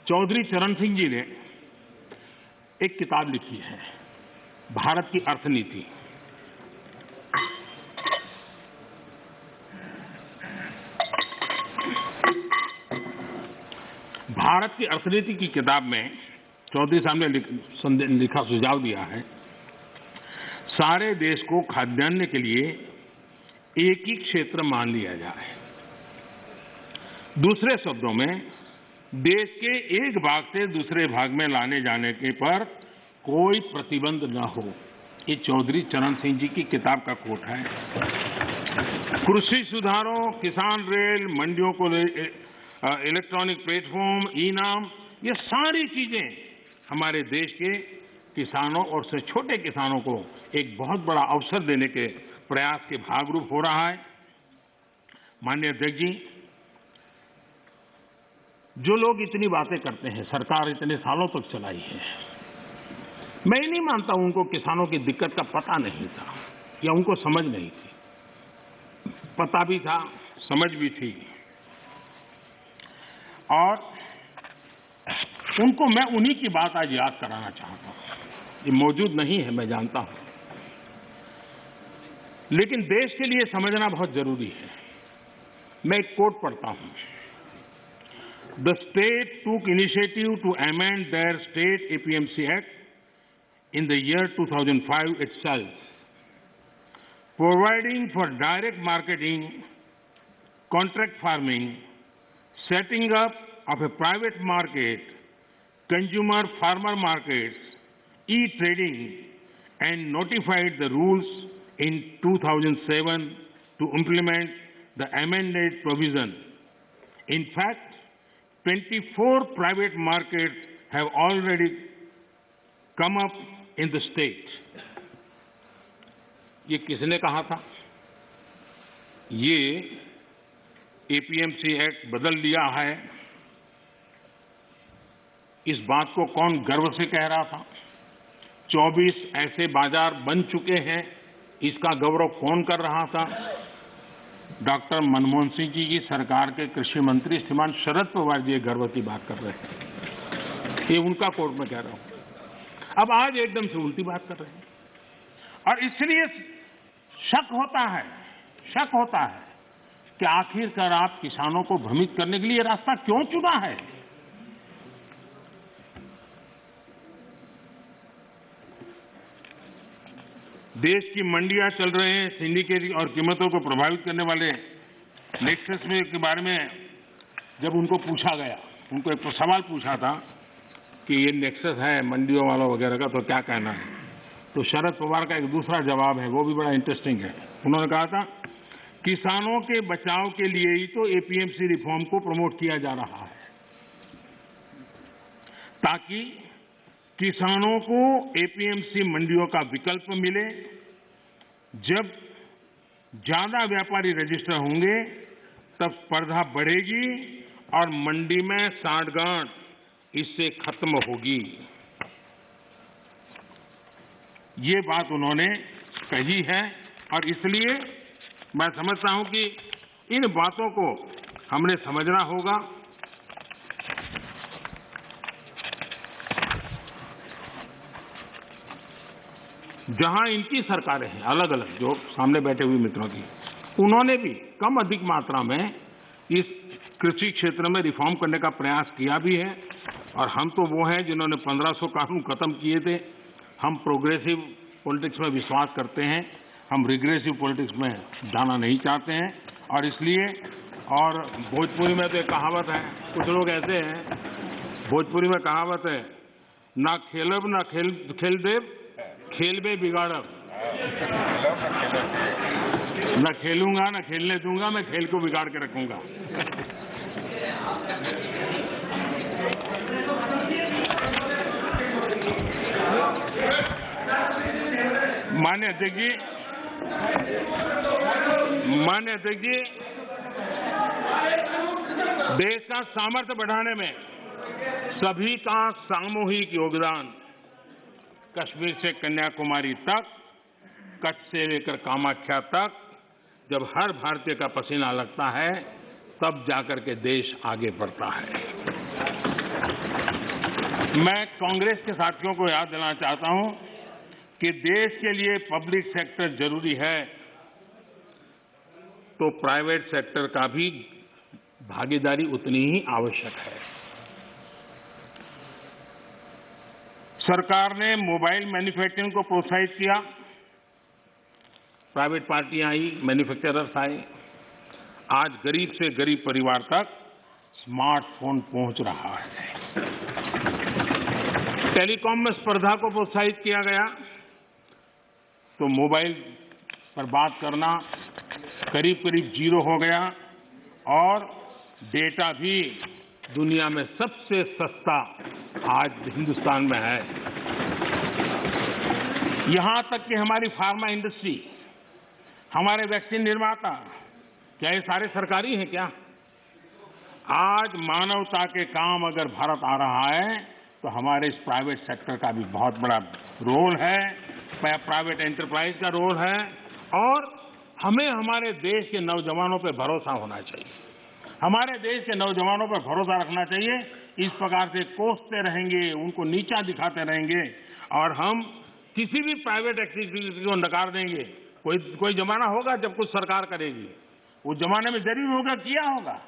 चौधरी चरण सिंह जी ने एक किताब लिखी है, भारत की अर्थनीति। भारत की अर्थनीति की किताब में चौधरी साहब ने लिखा, सुझाव दिया है, सारे देश को खाद्यान्न के लिए एक ही क्षेत्र मान लिया जाए। दूसरे शब्दों में, देश के एक भाग से दूसरे भाग में लाने जाने के पर कोई प्रतिबंध न हो। ये चौधरी चरण सिंह जी की किताब का कोट है। कृषि सुधारों, किसान रेल, मंडियों को इलेक्ट्रॉनिक प्लेटफॉर्म, ई-नाम, ये सारी चीजें हमारे देश के किसानों और से छोटे किसानों को एक बहुत बड़ा अवसर देने के प्रयास के भागरूप हो रहा है। माननीय अध्यक्ष जी, जो लोग इतनी बातें करते हैं, सरकार इतने सालों तक चलाई है, मैं नहीं मानता उनको किसानों की दिक्कत का पता नहीं था या उनको समझ नहीं थी। पता भी था, समझ भी थी, और उनको मैं उन्हीं की बात आज याद कराना चाहता हूं। ये मौजूद नहीं है, मैं जानता हूं, लेकिन देश के लिए समझना बहुत जरूरी है। मैं एक कोट पढ़ता हूं। The state took initiative to amend their state APMC Act in the year 2005 itself, providing for direct marketing, contract farming, setting up of a private market, consumer farmer markets, e-trading, and notified the rules in 2007 to implement the amended provision. In fact, 24 private markets have already come up in the state. ये किसने कहा था? ये एपीएमसी एक्ट बदल लिया है। इस बात को कौन गर्व से कह रहा था? 24 ऐसे बाजार बन चुके हैं, इसका गौरव कौन कर रहा था? डॉक्टर मनमोहन सिंह जी की सरकार के कृषि मंत्री श्रीमान शरद पवार जी गर्व की बात कर रहे हैं। ये उनका कोर्ट में कह रहा हूं। अब आज एकदम से उल्टी बात कर रहे हैं, और इसलिए शक होता है कि आखिरकार आप किसानों को भ्रमित करने के लिए रास्ता क्यों चुना है। देश की मंडियां चल रहे हैं, सिंडिकेट और कीमतों को प्रभावित करने वाले नेक्सस में के बारे में जब उनको पूछा गया, उनको एक सवाल पूछा था कि ये नेक्सस है मंडियों वालों वगैरह का, तो क्या कहना है। तो शरद पवार का एक दूसरा जवाब है, वो भी बड़ा इंटरेस्टिंग है। उन्होंने कहा था, किसानों के बचाव के लिए ही तो एपीएमसी रिफॉर्म को प्रमोट किया जा रहा है, ताकि किसानों को एपीएमसी मंडियों का विकल्प मिले। जब ज्यादा व्यापारी रजिस्टर होंगे तब स्पर्धा बढ़ेगी और मंडी में सांठगांठ इससे खत्म होगी। ये बात उन्होंने कही है और इसलिए मैं समझता हूं कि इन बातों को हमने समझना होगा। जहां इनकी सरकारें हैं अलग अलग, जो सामने बैठे हुए मित्रों की, उन्होंने भी कम अधिक मात्रा में इस कृषि क्षेत्र में रिफॉर्म करने का प्रयास किया भी है। और हम तो वो हैं जिन्होंने 1500 कानून खत्म किए थे। हम प्रोग्रेसिव पॉलिटिक्स में विश्वास करते हैं, हम रिग्रेसिव पॉलिटिक्स में जाना नहीं चाहते हैं। और इसलिए, और भोजपुरी में तो एक कहावत है, कुछ लोग ऐसे हैं, भोजपुरी में कहावत है, ना खेलब ना खेल देव, खेल में बिगाड़ब। न खेलूंगा न खेलने दूंगा, मैं खेल को बिगाड़ के रखूंगा। माननीय अध्यक्ष जी, देश का सामर्थ्य बढ़ाने में सभी का सामूहिक योगदान, कश्मीर से कन्याकुमारी तक, कच्छ से लेकर कामाख्या तक, जब हर भारतीय का पसीना लगता है तब जाकर के देश आगे बढ़ता है। मैं कांग्रेस के साथियों को याद दिलाना चाहता हूं कि देश के लिए पब्लिक सेक्टर जरूरी है, तो प्राइवेट सेक्टर का भी भागीदारी उतनी ही आवश्यक है। सरकार ने मोबाइल मैन्युफैक्चरिंग को प्रोत्साहित किया, प्राइवेट पार्टियां आई, मैन्युफैक्चरर्स आए। आज गरीब से गरीब परिवार तक स्मार्टफोन पहुंच रहा है। टेलीकॉम में स्पर्धा को प्रोत्साहित किया गया, तो मोबाइल पर बात करना करीब करीब जीरो हो गया और डेटा भी दुनिया में सबसे सस्ता आज हिंदुस्तान में है। यहां तक कि हमारी फार्मा इंडस्ट्री, हमारे वैक्सीन निर्माता, क्या ये सारे सरकारी हैं क्या? आज मानवता के काम अगर भारत आ रहा है तो हमारे इस प्राइवेट सेक्टर का भी बहुत बड़ा रोल है, प्राइवेट एंटरप्राइज का रोल है। और हमें हमारे देश के नौजवानों पर भरोसा होना चाहिए, हमारे देश के नौजवानों पर भरोसा रखना चाहिए। इस प्रकार से कोसते रहेंगे, उनको नीचा दिखाते रहेंगे और हम किसी भी प्राइवेट एक्टिविटी को नकार देंगे। कोई जमाना होगा जब कुछ सरकार करेगी, उस जमाने में जरूर होगा, किया होगा।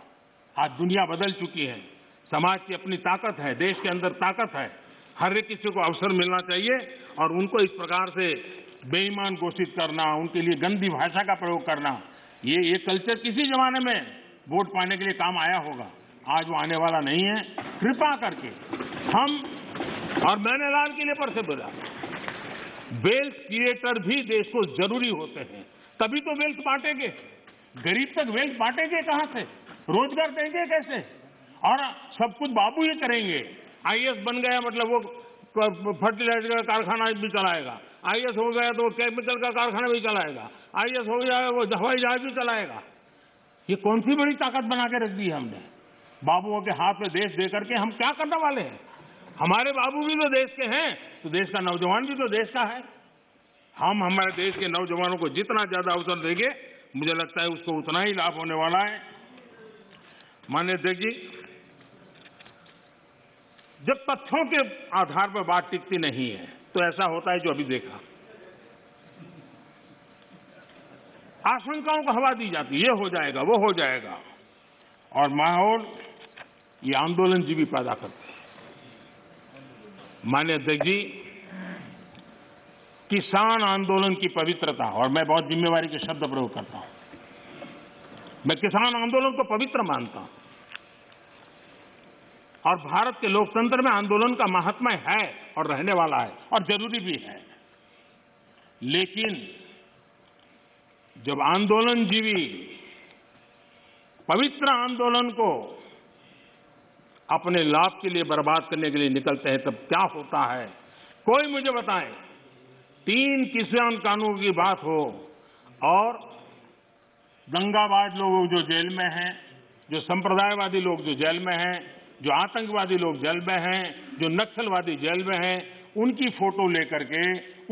आज दुनिया बदल चुकी है, समाज की अपनी ताकत है, देश के अंदर ताकत है। हर एक किसी को अवसर मिलना चाहिए और उनको इस प्रकार से बेईमान घोषित करना, उनके लिए गंदी भाषा का प्रयोग करना, ये कल्चर किसी जमाने में वोट पाने के लिए काम आया होगा, आज वो आने वाला नहीं है। कृपा करके हम, और मैंने लाल किले पर से बोला, वेल्थ क्रिएटर भी देश को जरूरी होते हैं, तभी तो वेल्थ बांटेंगे। गरीब तक वेल्थ बांटेंगे कहां से, रोजगार देंगे कैसे? और सब कुछ बाबू ही करेंगे। आईएएस बन गया मतलब वो फर्टिलाइजर का कारखाना भी चलाएगा, आईएएस हो गया तो वो केमिकल का कारखाना भी चलाएगा, आईएएस हो गया वो हवाई जहाज भी चलाएगा। ये कौन सी बड़ी ताकत बना के रख दी है हमने? बाबुओं के हाथ में देश दे करके हम क्या करने वाले हैं? हमारे बाबू भी तो देश के हैं, तो देश का नौजवान भी तो देश का है। हम हमारे देश के नौजवानों को जितना ज्यादा अवसर देंगे, मुझे लगता है उसको उतना ही लाभ होने वाला है। माननीय अध्यक्ष जी, जब तथ्यों के आधार पर बात टिकती नहीं है तो ऐसा होता है जो अभी देखा। आशंकाओं को हवा दी जाती है, ये हो जाएगा, वो हो जाएगा, और माहौल ये आंदोलनजीवी पैदा करते हैं। माननीय अध्यक्ष जी, किसान आंदोलन की पवित्रता, और मैं बहुत जिम्मेवारी के शब्द प्रयोग करता हूं, मैं किसान आंदोलन को पवित्र मानता हूं, और भारत के लोकतंत्र में आंदोलन का महात्म्य है और रहने वाला है और जरूरी भी है। लेकिन जब आंदोलनजीवी पवित्र आंदोलन को अपने लाभ के लिए बर्बाद करने के लिए निकलते हैं, तब क्या होता है? कोई मुझे बताए, 3 किसान कानून की बात हो और दंगाबाज लोग जो जेल में हैं, जो संप्रदायवादी लोग जो जेल में हैं, जो आतंकवादी लोग जेल में हैं, जो नक्सलवादी जेल में हैं, उनकी फोटो लेकर के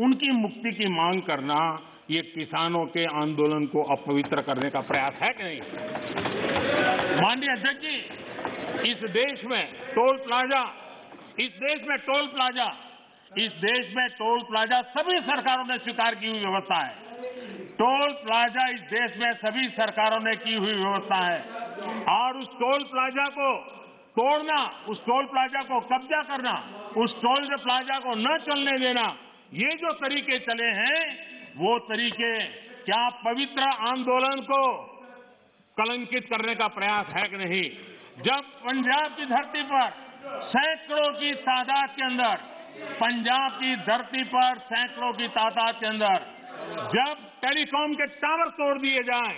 उनकी मुक्ति की मांग करना, ये किसानों के आंदोलन को अपवित्र करने का प्रयास है कि नहीं? माननीय अध्यक्ष जी, इस देश में टोल प्लाजा, सभी सरकारों ने स्वीकार की हुई व्यवस्था है। टोल प्लाजा इस देश में सभी सरकारों ने की हुई व्यवस्था है, और उस टोल प्लाजा को तोड़ना, उस टोल प्लाजा को कब्जा करना, उस टोल प्लाजा को न चलने देना, ये जो तरीके चले हैं, वो तरीके क्या पवित्र आंदोलन को कलंकित करने का प्रयास है कि नहीं? जब पंजाब की धरती पर सैकड़ों की तादाद के अंदर, पंजाब की धरती पर सैकड़ों की तादाद के अंदर जब टेलीकॉम के टावर तोड़ दिए जाएं,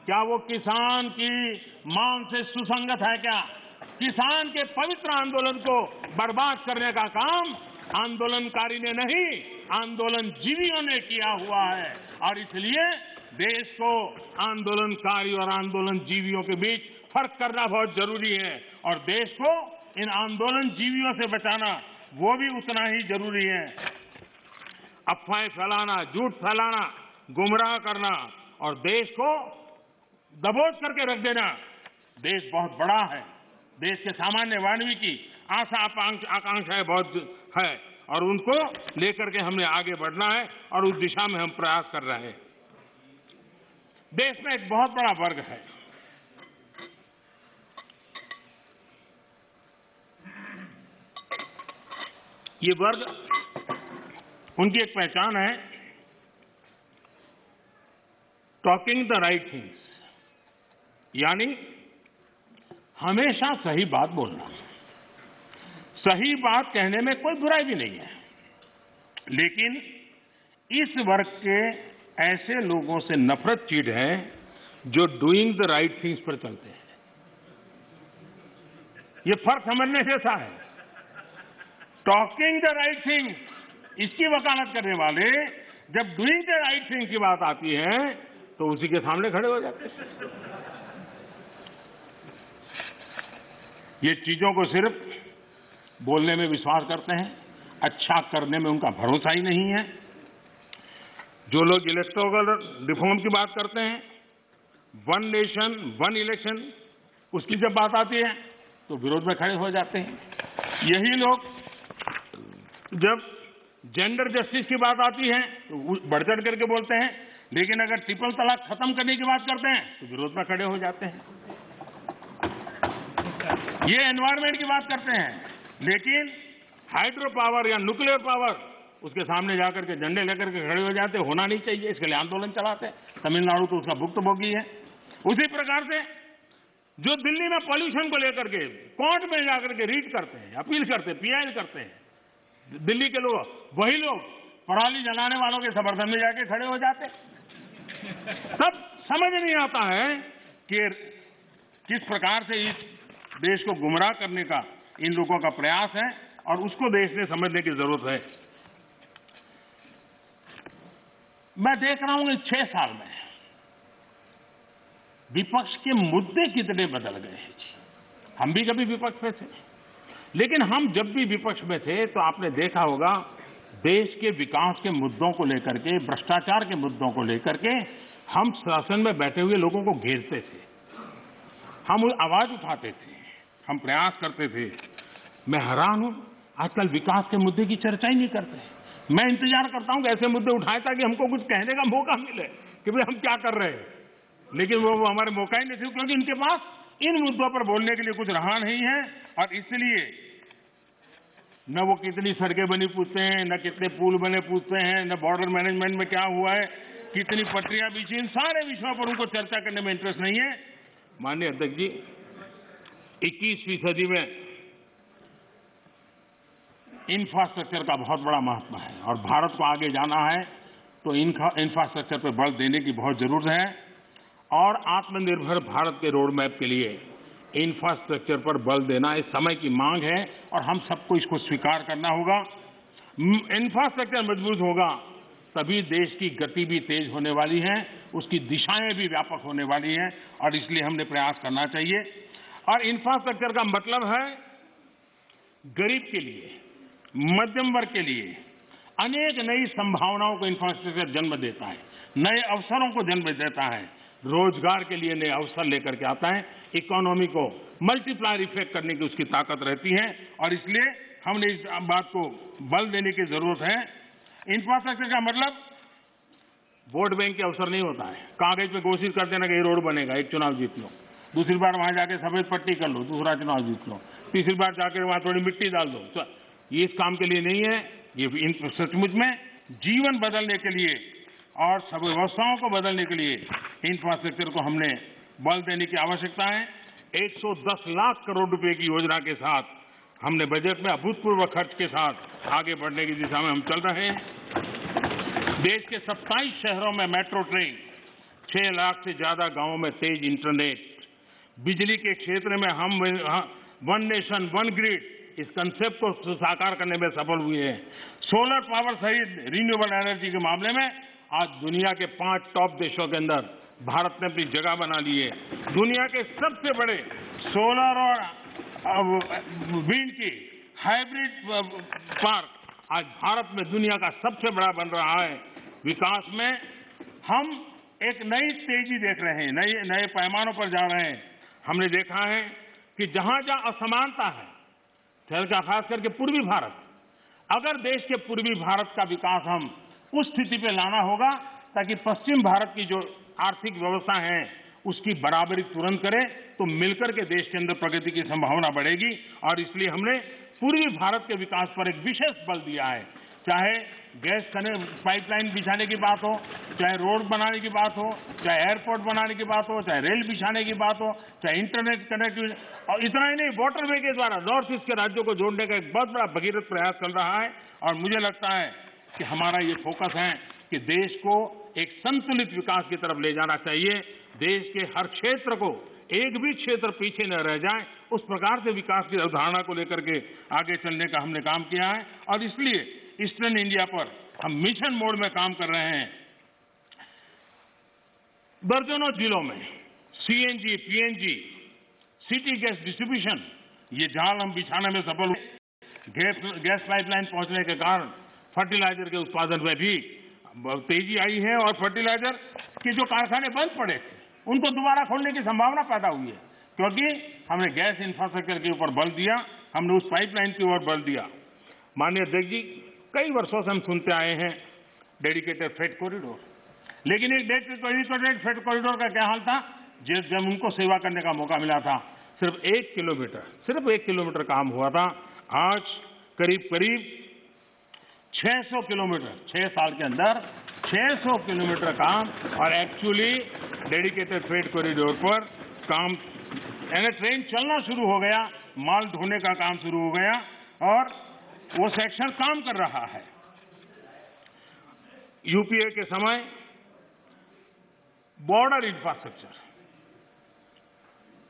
क्या वो किसान की मांग से सुसंगत है? क्या किसान के पवित्र आंदोलन को बर्बाद करने का काम आंदोलनकारी ने नहीं, आंदोलनजीवियों ने किया हुआ है। और इसलिए देश को आंदोलनकारी और आंदोलनजीवियों के बीच फर्क करना बहुत जरूरी है, और देश को इन आंदोलनजीवियों से बचाना वो भी उतना ही जरूरी है। अफवाहें फैलाना, झूठ फैलाना, गुमराह करना और देश को दबोच करके रख देना, देश बहुत बड़ा है, देश के सामान्य मानवी की आशा आकांक्षाएं बहुत है, और उनको लेकर के हमने आगे बढ़ना है, और उस दिशा में हम प्रयास कर रहे हैं। देश में एक बहुत बड़ा वर्ग है, ये वर्ग, उनकी एक पहचान है टॉकिंग द राइट थिंग्स, यानी हमेशा सही बात बोलना। सही बात कहने में कोई बुराई भी नहीं है, लेकिन इस वर्ग के ऐसे लोगों से नफरत चीड़ है जो डूइंग द राइट थिंग्स पर चलते हैं। ये फर्क समझने जैसा है। टॉकिंग द राइट थिंग, इसकी वकालत करने वाले जब डूइंग द राइट थिंग की बात आती है तो उसी के सामने खड़े हो जाते हैं। ये चीजों को सिर्फ बोलने में विश्वास करते हैं, अच्छा करने में उनका भरोसा ही नहीं है। जो लोग इलेक्टोरल रिफॉर्म की बात करते हैं, 1 नेशन 1 इलेक्शन, उसकी जब बात आती है तो विरोध में खड़े हो जाते हैं। यही लोग जब जेंडर जस्टिस की बात आती है तो बढ़ चढ़ करके बोलते हैं, लेकिन अगर ट्रिपल तलाक खत्म करने की बात करते हैं तो विरोध में खड़े हो जाते हैं। ये एनवायरमेंट की बात करते हैं, लेकिन हाइड्रो पावर या न्यूक्लियर पावर, उसके सामने जाकर के झंडे लेकर के खड़े हो जाते, होना नहीं चाहिए, इसके लिए आंदोलन चलाते हैं। तमिलनाडु तो उसका भुक्तभोगी है। उसी प्रकार से जो दिल्ली में पॉल्यूशन को लेकर के कोर्ट में जाकर के रीट करते हैं, अपील करते हैं, पीआई करते हैं, दिल्ली के लोग, वही लोग पराली जलाने वालों के समर्थन में जाके खड़े हो जाते। तब समझ नहीं आता है कि किस प्रकार से इस देश को गुमराह करने का इन लोगों का प्रयास है, और उसको देश ने समझने की जरूरत है। मैं देख रहा हूं इस 6 साल में विपक्ष के मुद्दे कितने बदल गए हैं। हम भी कभी विपक्ष में थे, लेकिन हम जब भी विपक्ष में थे तो आपने देखा होगा देश के विकास के मुद्दों को लेकर के, भ्रष्टाचार के मुद्दों को लेकर के हम शासन में बैठे हुए लोगों को घेरते थे, हम आवाज उठाते थे, हम प्रयास करते थे। मैं हैरान हूं, आजकल विकास के मुद्दे की चर्चा ही नहीं करते। मैं इंतजार करता हूं कि ऐसे मुद्दे उठाएं ताकि हमको कुछ कहने का मौका मिले कि भाई हम क्या कर रहे हैं, लेकिन वो हमारे मौका ही नहीं थे, क्योंकि इनके पास इन मुद्दों पर बोलने के लिए कुछ रहा नहीं है। और इसलिए न वो कितनी सड़कें बनी पूछते हैं, न कितने पुल बने पूछते हैं, न बॉर्डर मैनेजमेंट में क्या हुआ है, कितनी पटरियां बिछी, इन सारे विषयों पर उनको चर्चा करने में इंटरेस्ट नहीं है। माननीय अध्यक्ष जी, 21वीं सदी में इंफ्रास्ट्रक्चर का बहुत बड़ा महत्व है और भारत को आगे जाना है तो इंफ्रास्ट्रक्चर पर बल देने की बहुत जरूरत है। और आत्मनिर्भर भारत के रोड मैप के लिए इंफ्रास्ट्रक्चर पर बल देना इस समय की मांग है और हम सबको इसको स्वीकार करना होगा। इंफ्रास्ट्रक्चर मजबूत होगा तभी देश की गति भी तेज होने वाली है, उसकी दिशाएं भी व्यापक होने वाली हैं और इसलिए हमने प्रयास करना चाहिए। और इंफ्रास्ट्रक्चर का मतलब है गरीब के लिए, मध्यम वर्ग के लिए अनेक नई संभावनाओं को इंफ्रास्ट्रक्चर जन्म देता है, नए अवसरों को जन्म देता है, रोजगार के लिए नए अवसर लेकर के आता है, इकोनॉमी को मल्टीप्लायर इफेक्ट करने की उसकी ताकत रहती है और इसलिए हमने इस बात को बल देने की जरूरत है। इंफ्रास्ट्रक्चर का मतलब वोट बैंक के अवसर नहीं होता है, कागज पे घोषित कर देना कि ये रोड बनेगा, एक चुनाव जीत लो, दूसरी बार वहां जाके सफेद पट्टी कर लो, दूसरा चुनाव जीत लो, तीसरी बार जाकर वहां थोड़ी मिट्टी डाल दो। तो ये इस काम के लिए नहीं है, ये सचमुच में जीवन बदलने के लिए और सब व्यवस्थाओं को बदलने के लिए इंफ्रास्ट्रक्चर को हमने बल देने की आवश्यकता है। 110 लाख करोड़ रुपए की योजना के साथ हमने बजट में अभूतपूर्व खर्च के साथ आगे बढ़ने की दिशा में हम चल रहे हैं। देश के 27 शहरों में मेट्रो ट्रेन, 6 लाख से ज्यादा गांवों में तेज इंटरनेट, बिजली के क्षेत्र में हम वन नेशन वन ग्रिड इस कंसेप्ट को साकार करने में सफल हुए हैं। सोलर पावर सहित रिन्यूएबल एनर्जी के मामले में आज दुनिया के 5 टॉप देशों के अंदर भारत ने अपनी जगह बना ली है। दुनिया के सबसे बड़े सोलर और विंड की हाइब्रिड पार्क आज भारत में दुनिया का सबसे बड़ा बन रहा है। विकास में हम एक नई तेजी देख रहे हैं, नए पैमानों पर जा रहे हैं। हमने देखा है कि जहां जहां असमानता है, खास करके पूर्वी भारत, अगर देश के पूर्वी भारत का विकास हम उस स्थिति पे लाना होगा ताकि पश्चिम भारत की जो आर्थिक व्यवस्था है उसकी बराबरी तुरंत करे तो मिलकर के देश के अंदर प्रगति की संभावना बढ़ेगी। और इसलिए हमने पूर्वी भारत के विकास पर एक विशेष बल दिया है, चाहे गैस पाइपलाइन बिछाने की बात हो, चाहे रोड बनाने की बात हो, चाहे एयरपोर्ट बनाने की बात हो, चाहे रेल बिछाने की बात हो, चाहे इंटरनेट कनेक्टिविटी, और इतना ही नहीं, वाटरवे के द्वारा नॉर्थ ईस्ट के राज्यों को जोड़ने का एक बहुत बड़ा भगीरथ प्रयास चल रहा है। और मुझे लगता है कि हमारा ये फोकस है कि देश को एक संतुलित विकास की तरफ ले जाना चाहिए। देश के हर क्षेत्र को, एक भी क्षेत्र पीछे न रह जाए, उस प्रकार से विकास की अवधारणा को लेकर के आगे चलने का हमने काम किया है। और इसलिए ईस्टर्न इंडिया पर हम मिशन मोड में काम कर रहे हैं। दर्जनों जिलों में CNG, PNG, city gas distribution, ये जाल हम बिछाने में सफल हुए। गैस पाइपलाइन पहुंचने के कारण फर्टिलाइजर के उत्पादन में भी तेजी आई है और फर्टिलाइजर के जो कारखाने बंद पड़े थे उनको दोबारा खोलने की संभावना पैदा हुई है, क्योंकि हमने गैस इंफ्रास्ट्रक्चर के ऊपर बल दिया, हमने उस पाइपलाइन की ओर बल दिया। माननीय अध्यक्ष जी, कई वर्षों से हम सुनते आए हैं डेडिकेटेड फ्रेट कॉरिडोर, लेकिन एक डेडिकेटेड फ्रेट कॉरिडोर का क्या हाल था? जब उनको सेवा करने का मौका मिला था, सिर्फ 1 किलोमीटर काम हुआ था। आज करीब 600 किलोमीटर, 6 साल के अंदर 600 किलोमीटर काम, और एक्चुअली डेडिकेटेड फ्रेट कॉरिडोर पर काम, यानी ट्रेन चलना शुरू हो गया, माल ढोने का काम शुरू हो गया और वो सेक्शन काम कर रहा है। यूपीए के समय बॉर्डर इंफ्रास्ट्रक्चर,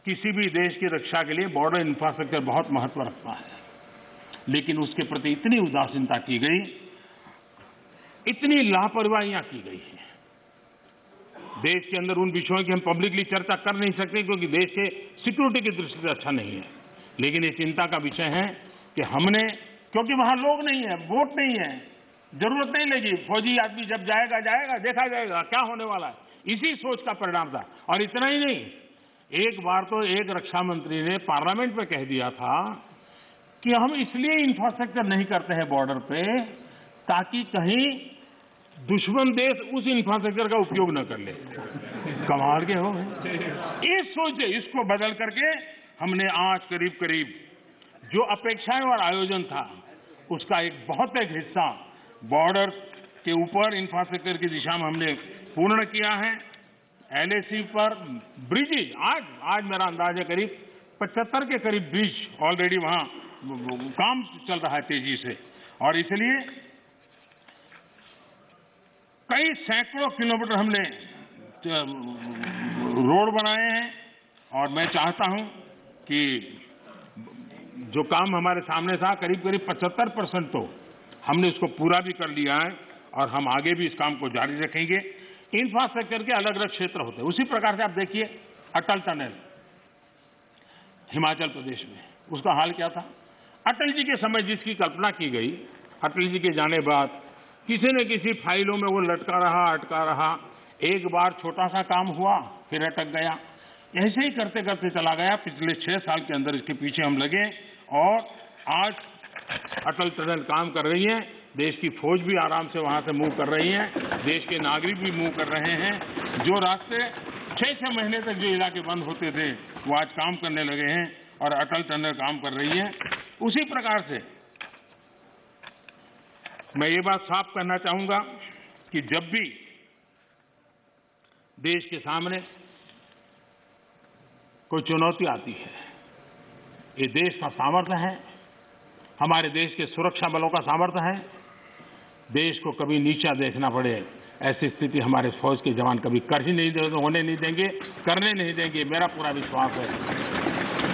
किसी भी देश की रक्षा के लिए बॉर्डर इंफ्रास्ट्रक्चर बहुत महत्व रखता है, लेकिन उसके प्रति इतनी उदासीनता की गई, इतनी लापरवाहियां की गई है। देश के अंदर उन विषयों की हम पब्लिकली चर्चा कर नहीं सकते क्योंकि देश के सिक्योरिटी की दृष्टि से अच्छा नहीं है, लेकिन ये चिंता का विषय है कि हमने, क्योंकि वहां लोग नहीं है, वोट नहीं है, जरूरत नहीं लगी, फौजी आदमी जब जाएगा देखा जाएगा क्या होने वाला है, इसी सोच का परिणाम था। और इतना ही नहीं, एक बार तो एक रक्षा मंत्री ने पार्लियामेंट में कह दिया था कि हम इसलिए इंफ्रास्ट्रक्चर नहीं करते हैं बॉर्डर पे ताकि कहीं दुश्मन देश उस इंफ्रास्ट्रक्चर का उपयोग न कर ले। कमाल के हो इस सोचे, इसको बदल करके हमने आज करीब करीब जो अपेक्षाएं और आयोजन था उसका एक बहुत एक हिस्सा बॉर्डर के ऊपर इंफ्रास्ट्रक्चर की दिशा में हमने पूर्ण किया है। LAC पर ब्रिजेज, आज मेरा अंदाज है करीब 75 के करीब ब्रिज ऑलरेडी वहां काम चल रहा है तेजी से, और इसलिए कई सैकड़ों किलोमीटर हमने रोड बनाए हैं। और मैं चाहता हूं कि जो काम हमारे सामने था करीब करीब 75% तो हमने उसको पूरा भी कर लिया है, और हम आगे भी इस काम को जारी रखेंगे। इंफ्रास्ट्रक्चर के अलग अलग क्षेत्र होते हैं, उसी प्रकार से आप देखिए अटल टनल हिमाचल प्रदेश में, उसका हाल क्या था। अटल जी के समय जिसकी कल्पना की गई, अटल जी के जाने बाद किसी न किसी फाइलों में वो लटका रहा, अटका रहा। एक बार छोटा सा काम हुआ, फिर अटक गया। ऐसे ही करते करते चला गया। पिछले 6 साल के अंदर इसके पीछे हम लगे, और आज अटल टनल काम कर रही है। देश की फौज भी आराम से वहां से मूव कर रही है, देश के नागरिक भी मूव कर रहे हैं। जो रास्ते 6-6 महीने तक जो इलाके बंद होते थे वो आज काम करने लगे हैं, और अटल टनल काम कर रही है। उसी प्रकार से मैं ये बात साफ करना चाहूंगा कि जब भी देश के सामने कोई चुनौती आती है, ये देश का सामर्थ्य है, हमारे देश के सुरक्षा बलों का सामर्थ्य है। देश को कभी नीचा देखना पड़े ऐसी स्थिति हमारे फौज के जवान कभी कर ही नहीं होने नहीं देंगे, करने नहीं देंगे, मेरा पूरा विश्वास है।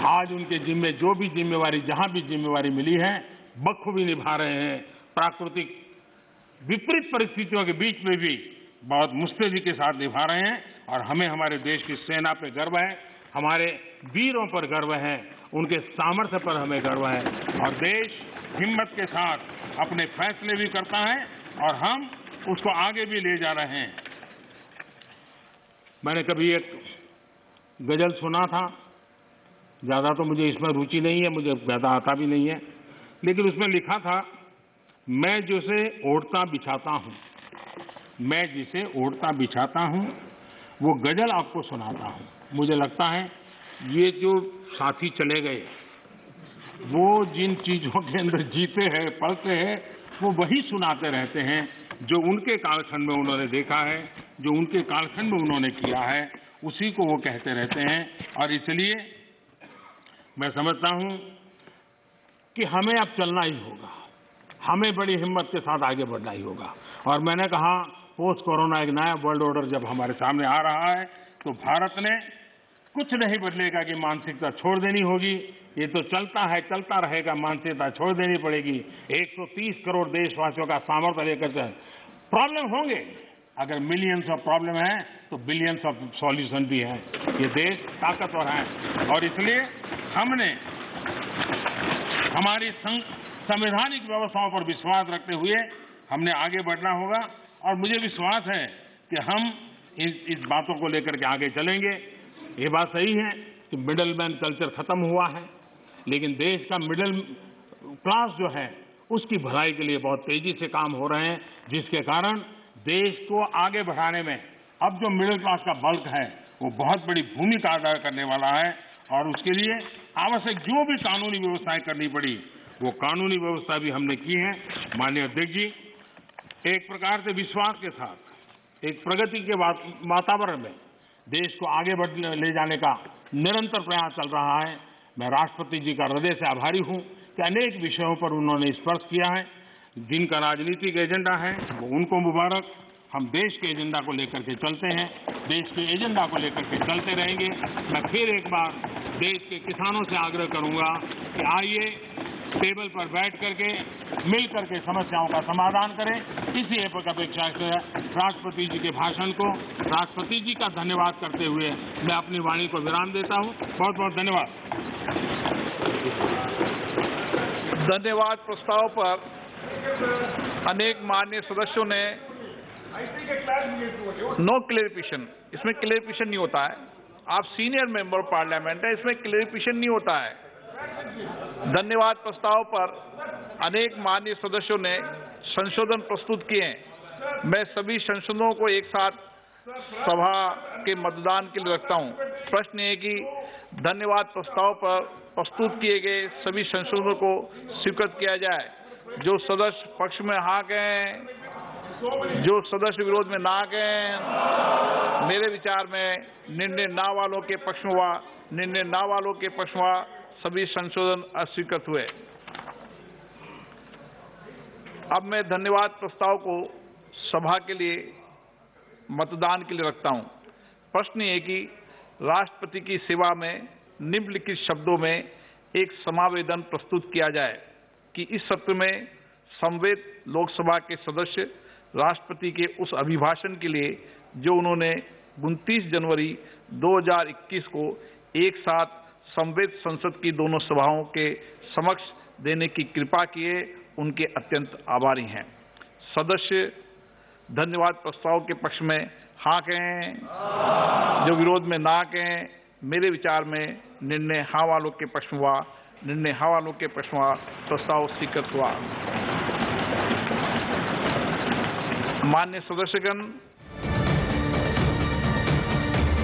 आज उनके जिम्मे जो भी जिम्मेवारी, जहां भी जिम्मेवारी मिली है, बखूबी निभा रहे हैं। प्राकृतिक विपरीत परिस्थितियों के बीच में भी बहुत मुस्तैदी के साथ निभा रहे हैं, और हमें हमारे देश की सेना पे गर्व है, हमारे वीरों पर गर्व है, उनके सामर्थ्य पर हमें गर्व है। और देश हिम्मत के साथ अपने फैसले भी करता है, और हम उसको आगे भी ले जा रहे हैं। मैंने कभी एक गजल सुना था, ज्यादा तो मुझे इसमें रुचि नहीं है, मुझे ज्यादा आता भी नहीं है, लेकिन उसमें लिखा था, मैं जिसे ओढ़ता बिछाता हूं, मैं जिसे ओढ़ता बिछाता हूं, वो गजल आपको सुनाता हूं। मुझे लगता है ये जो साथी चले गए, वो जिन चीजों के अंदर जीते हैं, पलते हैं, वो वही सुनाते रहते हैं जो उनके कालखंड में उन्होंने देखा है, जो उनके कालखंड में उन्होंने किया है, उसी को वो कहते रहते हैं। और इसलिए मैं समझता हूं कि हमें अब चलना ही होगा, हमें बड़ी हिम्मत के साथ आगे बढ़ना ही होगा। और मैंने कहा, पोस्ट कोरोना एक नया वर्ल्ड ऑर्डर जब हमारे सामने आ रहा है, तो भारत ने कुछ नहीं बदलेगा कि मानसिकता छोड़ देनी होगी। ये तो चलता है, चलता रहेगा, मानसिकता छोड़ देनी पड़ेगी। 130 करोड़ देशवासियों का सामर्थ्य लेकर चल। प्रॉब्लम होंगे, अगर मिलियंस ऑफ प्रॉब्लम है तो बिलियंस ऑफ सॉल्यूशन भी है। ये देश ताकतवर है, और इसलिए हमने हमारी संवैधानिक व्यवस्थाओं पर विश्वास रखते हुए हमने आगे बढ़ना होगा। और मुझे विश्वास है कि हम इस बातों को लेकर के आगे चलेंगे। ये बात सही है कि मिडिल मैन कल्चर खत्म हुआ है, लेकिन देश का मिडिल क्लास जो है उसकी भलाई के लिए बहुत तेजी से काम हो रहे हैं, जिसके कारण देश को आगे बढ़ाने में अब जो मिडिल क्लास का बल्क है वो बहुत बड़ी भूमिका अदा करने वाला है। और उसके लिए आवश्यक जो भी कानूनी व्यवस्थाएं करनी पड़ी, वो कानूनी व्यवस्था भी हमने की है। माननीय अध्यक्ष जी, एक प्रकार से विश्वास के साथ एक प्रगति के वातावरण में देश को आगे ले जाने का निरंतर प्रयास चल रहा है। मैं राष्ट्रपति जी का हृदय से आभारी हूं कि अनेक विषयों पर उन्होंने स्पर्श किया है। जिनका राजनीतिक एजेंडा है वो उनको मुबारक। हम देश के एजेंडा को लेकर के चलते हैं, देश के एजेंडा को लेकर के चलते रहेंगे। मैं फिर एक बार देश के किसानों से आग्रह करूंगा कि आइए टेबल पर बैठ करके मिल करके समस्याओं का समाधान करें। इसी अपेक्षा से राष्ट्रपति जी के भाषण को राष्ट्रपति जी का धन्यवाद करते हुए मैं अपनी वाणी को विराम देता हूं। बहुत बहुत धन्यवाद। धन्यवाद। प्रस्ताव पर अनेक माननीय सदस्यों ने नो क्लेरिफिकेशन, इसमें क्लेरिफिकेशन नहीं होता है। आप सीनियर मेंबर पार्लियामेंट है, इसमें क्लेरिफिकेशन नहीं होता है। धन्यवाद प्रस्ताव पर अनेक माननीय सदस्यों ने संशोधन प्रस्तुत किए हैं। मैं सभी संसदों को एक साथ सभा के मतदान के लिए रखता हूं। प्रश्न ये है कि धन्यवाद प्रस्ताव पर प्रस्तुत किए गए सभी संशोधनों को स्वीकृत किया जाए। जो सदस्य पक्ष में हाँ कहें, जो सदस्य विरोध में ना कहें। मेरे विचार में निर्णय ना वालों के पक्ष में हुआ, निर्णय ना वालों के पक्ष में हुआ, सभी संशोधन अस्वीकृत हुए। अब मैं धन्यवाद प्रस्ताव को सभा के लिए मतदान के लिए रखता हूं। प्रश्न ये कि राष्ट्रपति की सेवा में निम्नलिखित शब्दों में एक समावेदन प्रस्तुत किया जाए कि इस सत्र में समवेत लोकसभा के सदस्य राष्ट्रपति के उस अभिभाषण के लिए जो उन्होंने 29 जनवरी 2021 को एक साथ समवेत संसद की दोनों सभाओं के समक्ष देने की कृपा किए, उनके अत्यंत आभारी हैं। सदस्य धन्यवाद प्रस्ताव के पक्ष में हाँ कहें, जो विरोध में ना कहें। मेरे विचार में निर्णय हाँ वालों के पक्ष में हुआ, निर्णय हाँ वालों के पक्ष में हुआ, प्रस्ताव स्वीकृत हुआ। मान्य सदस्यगण,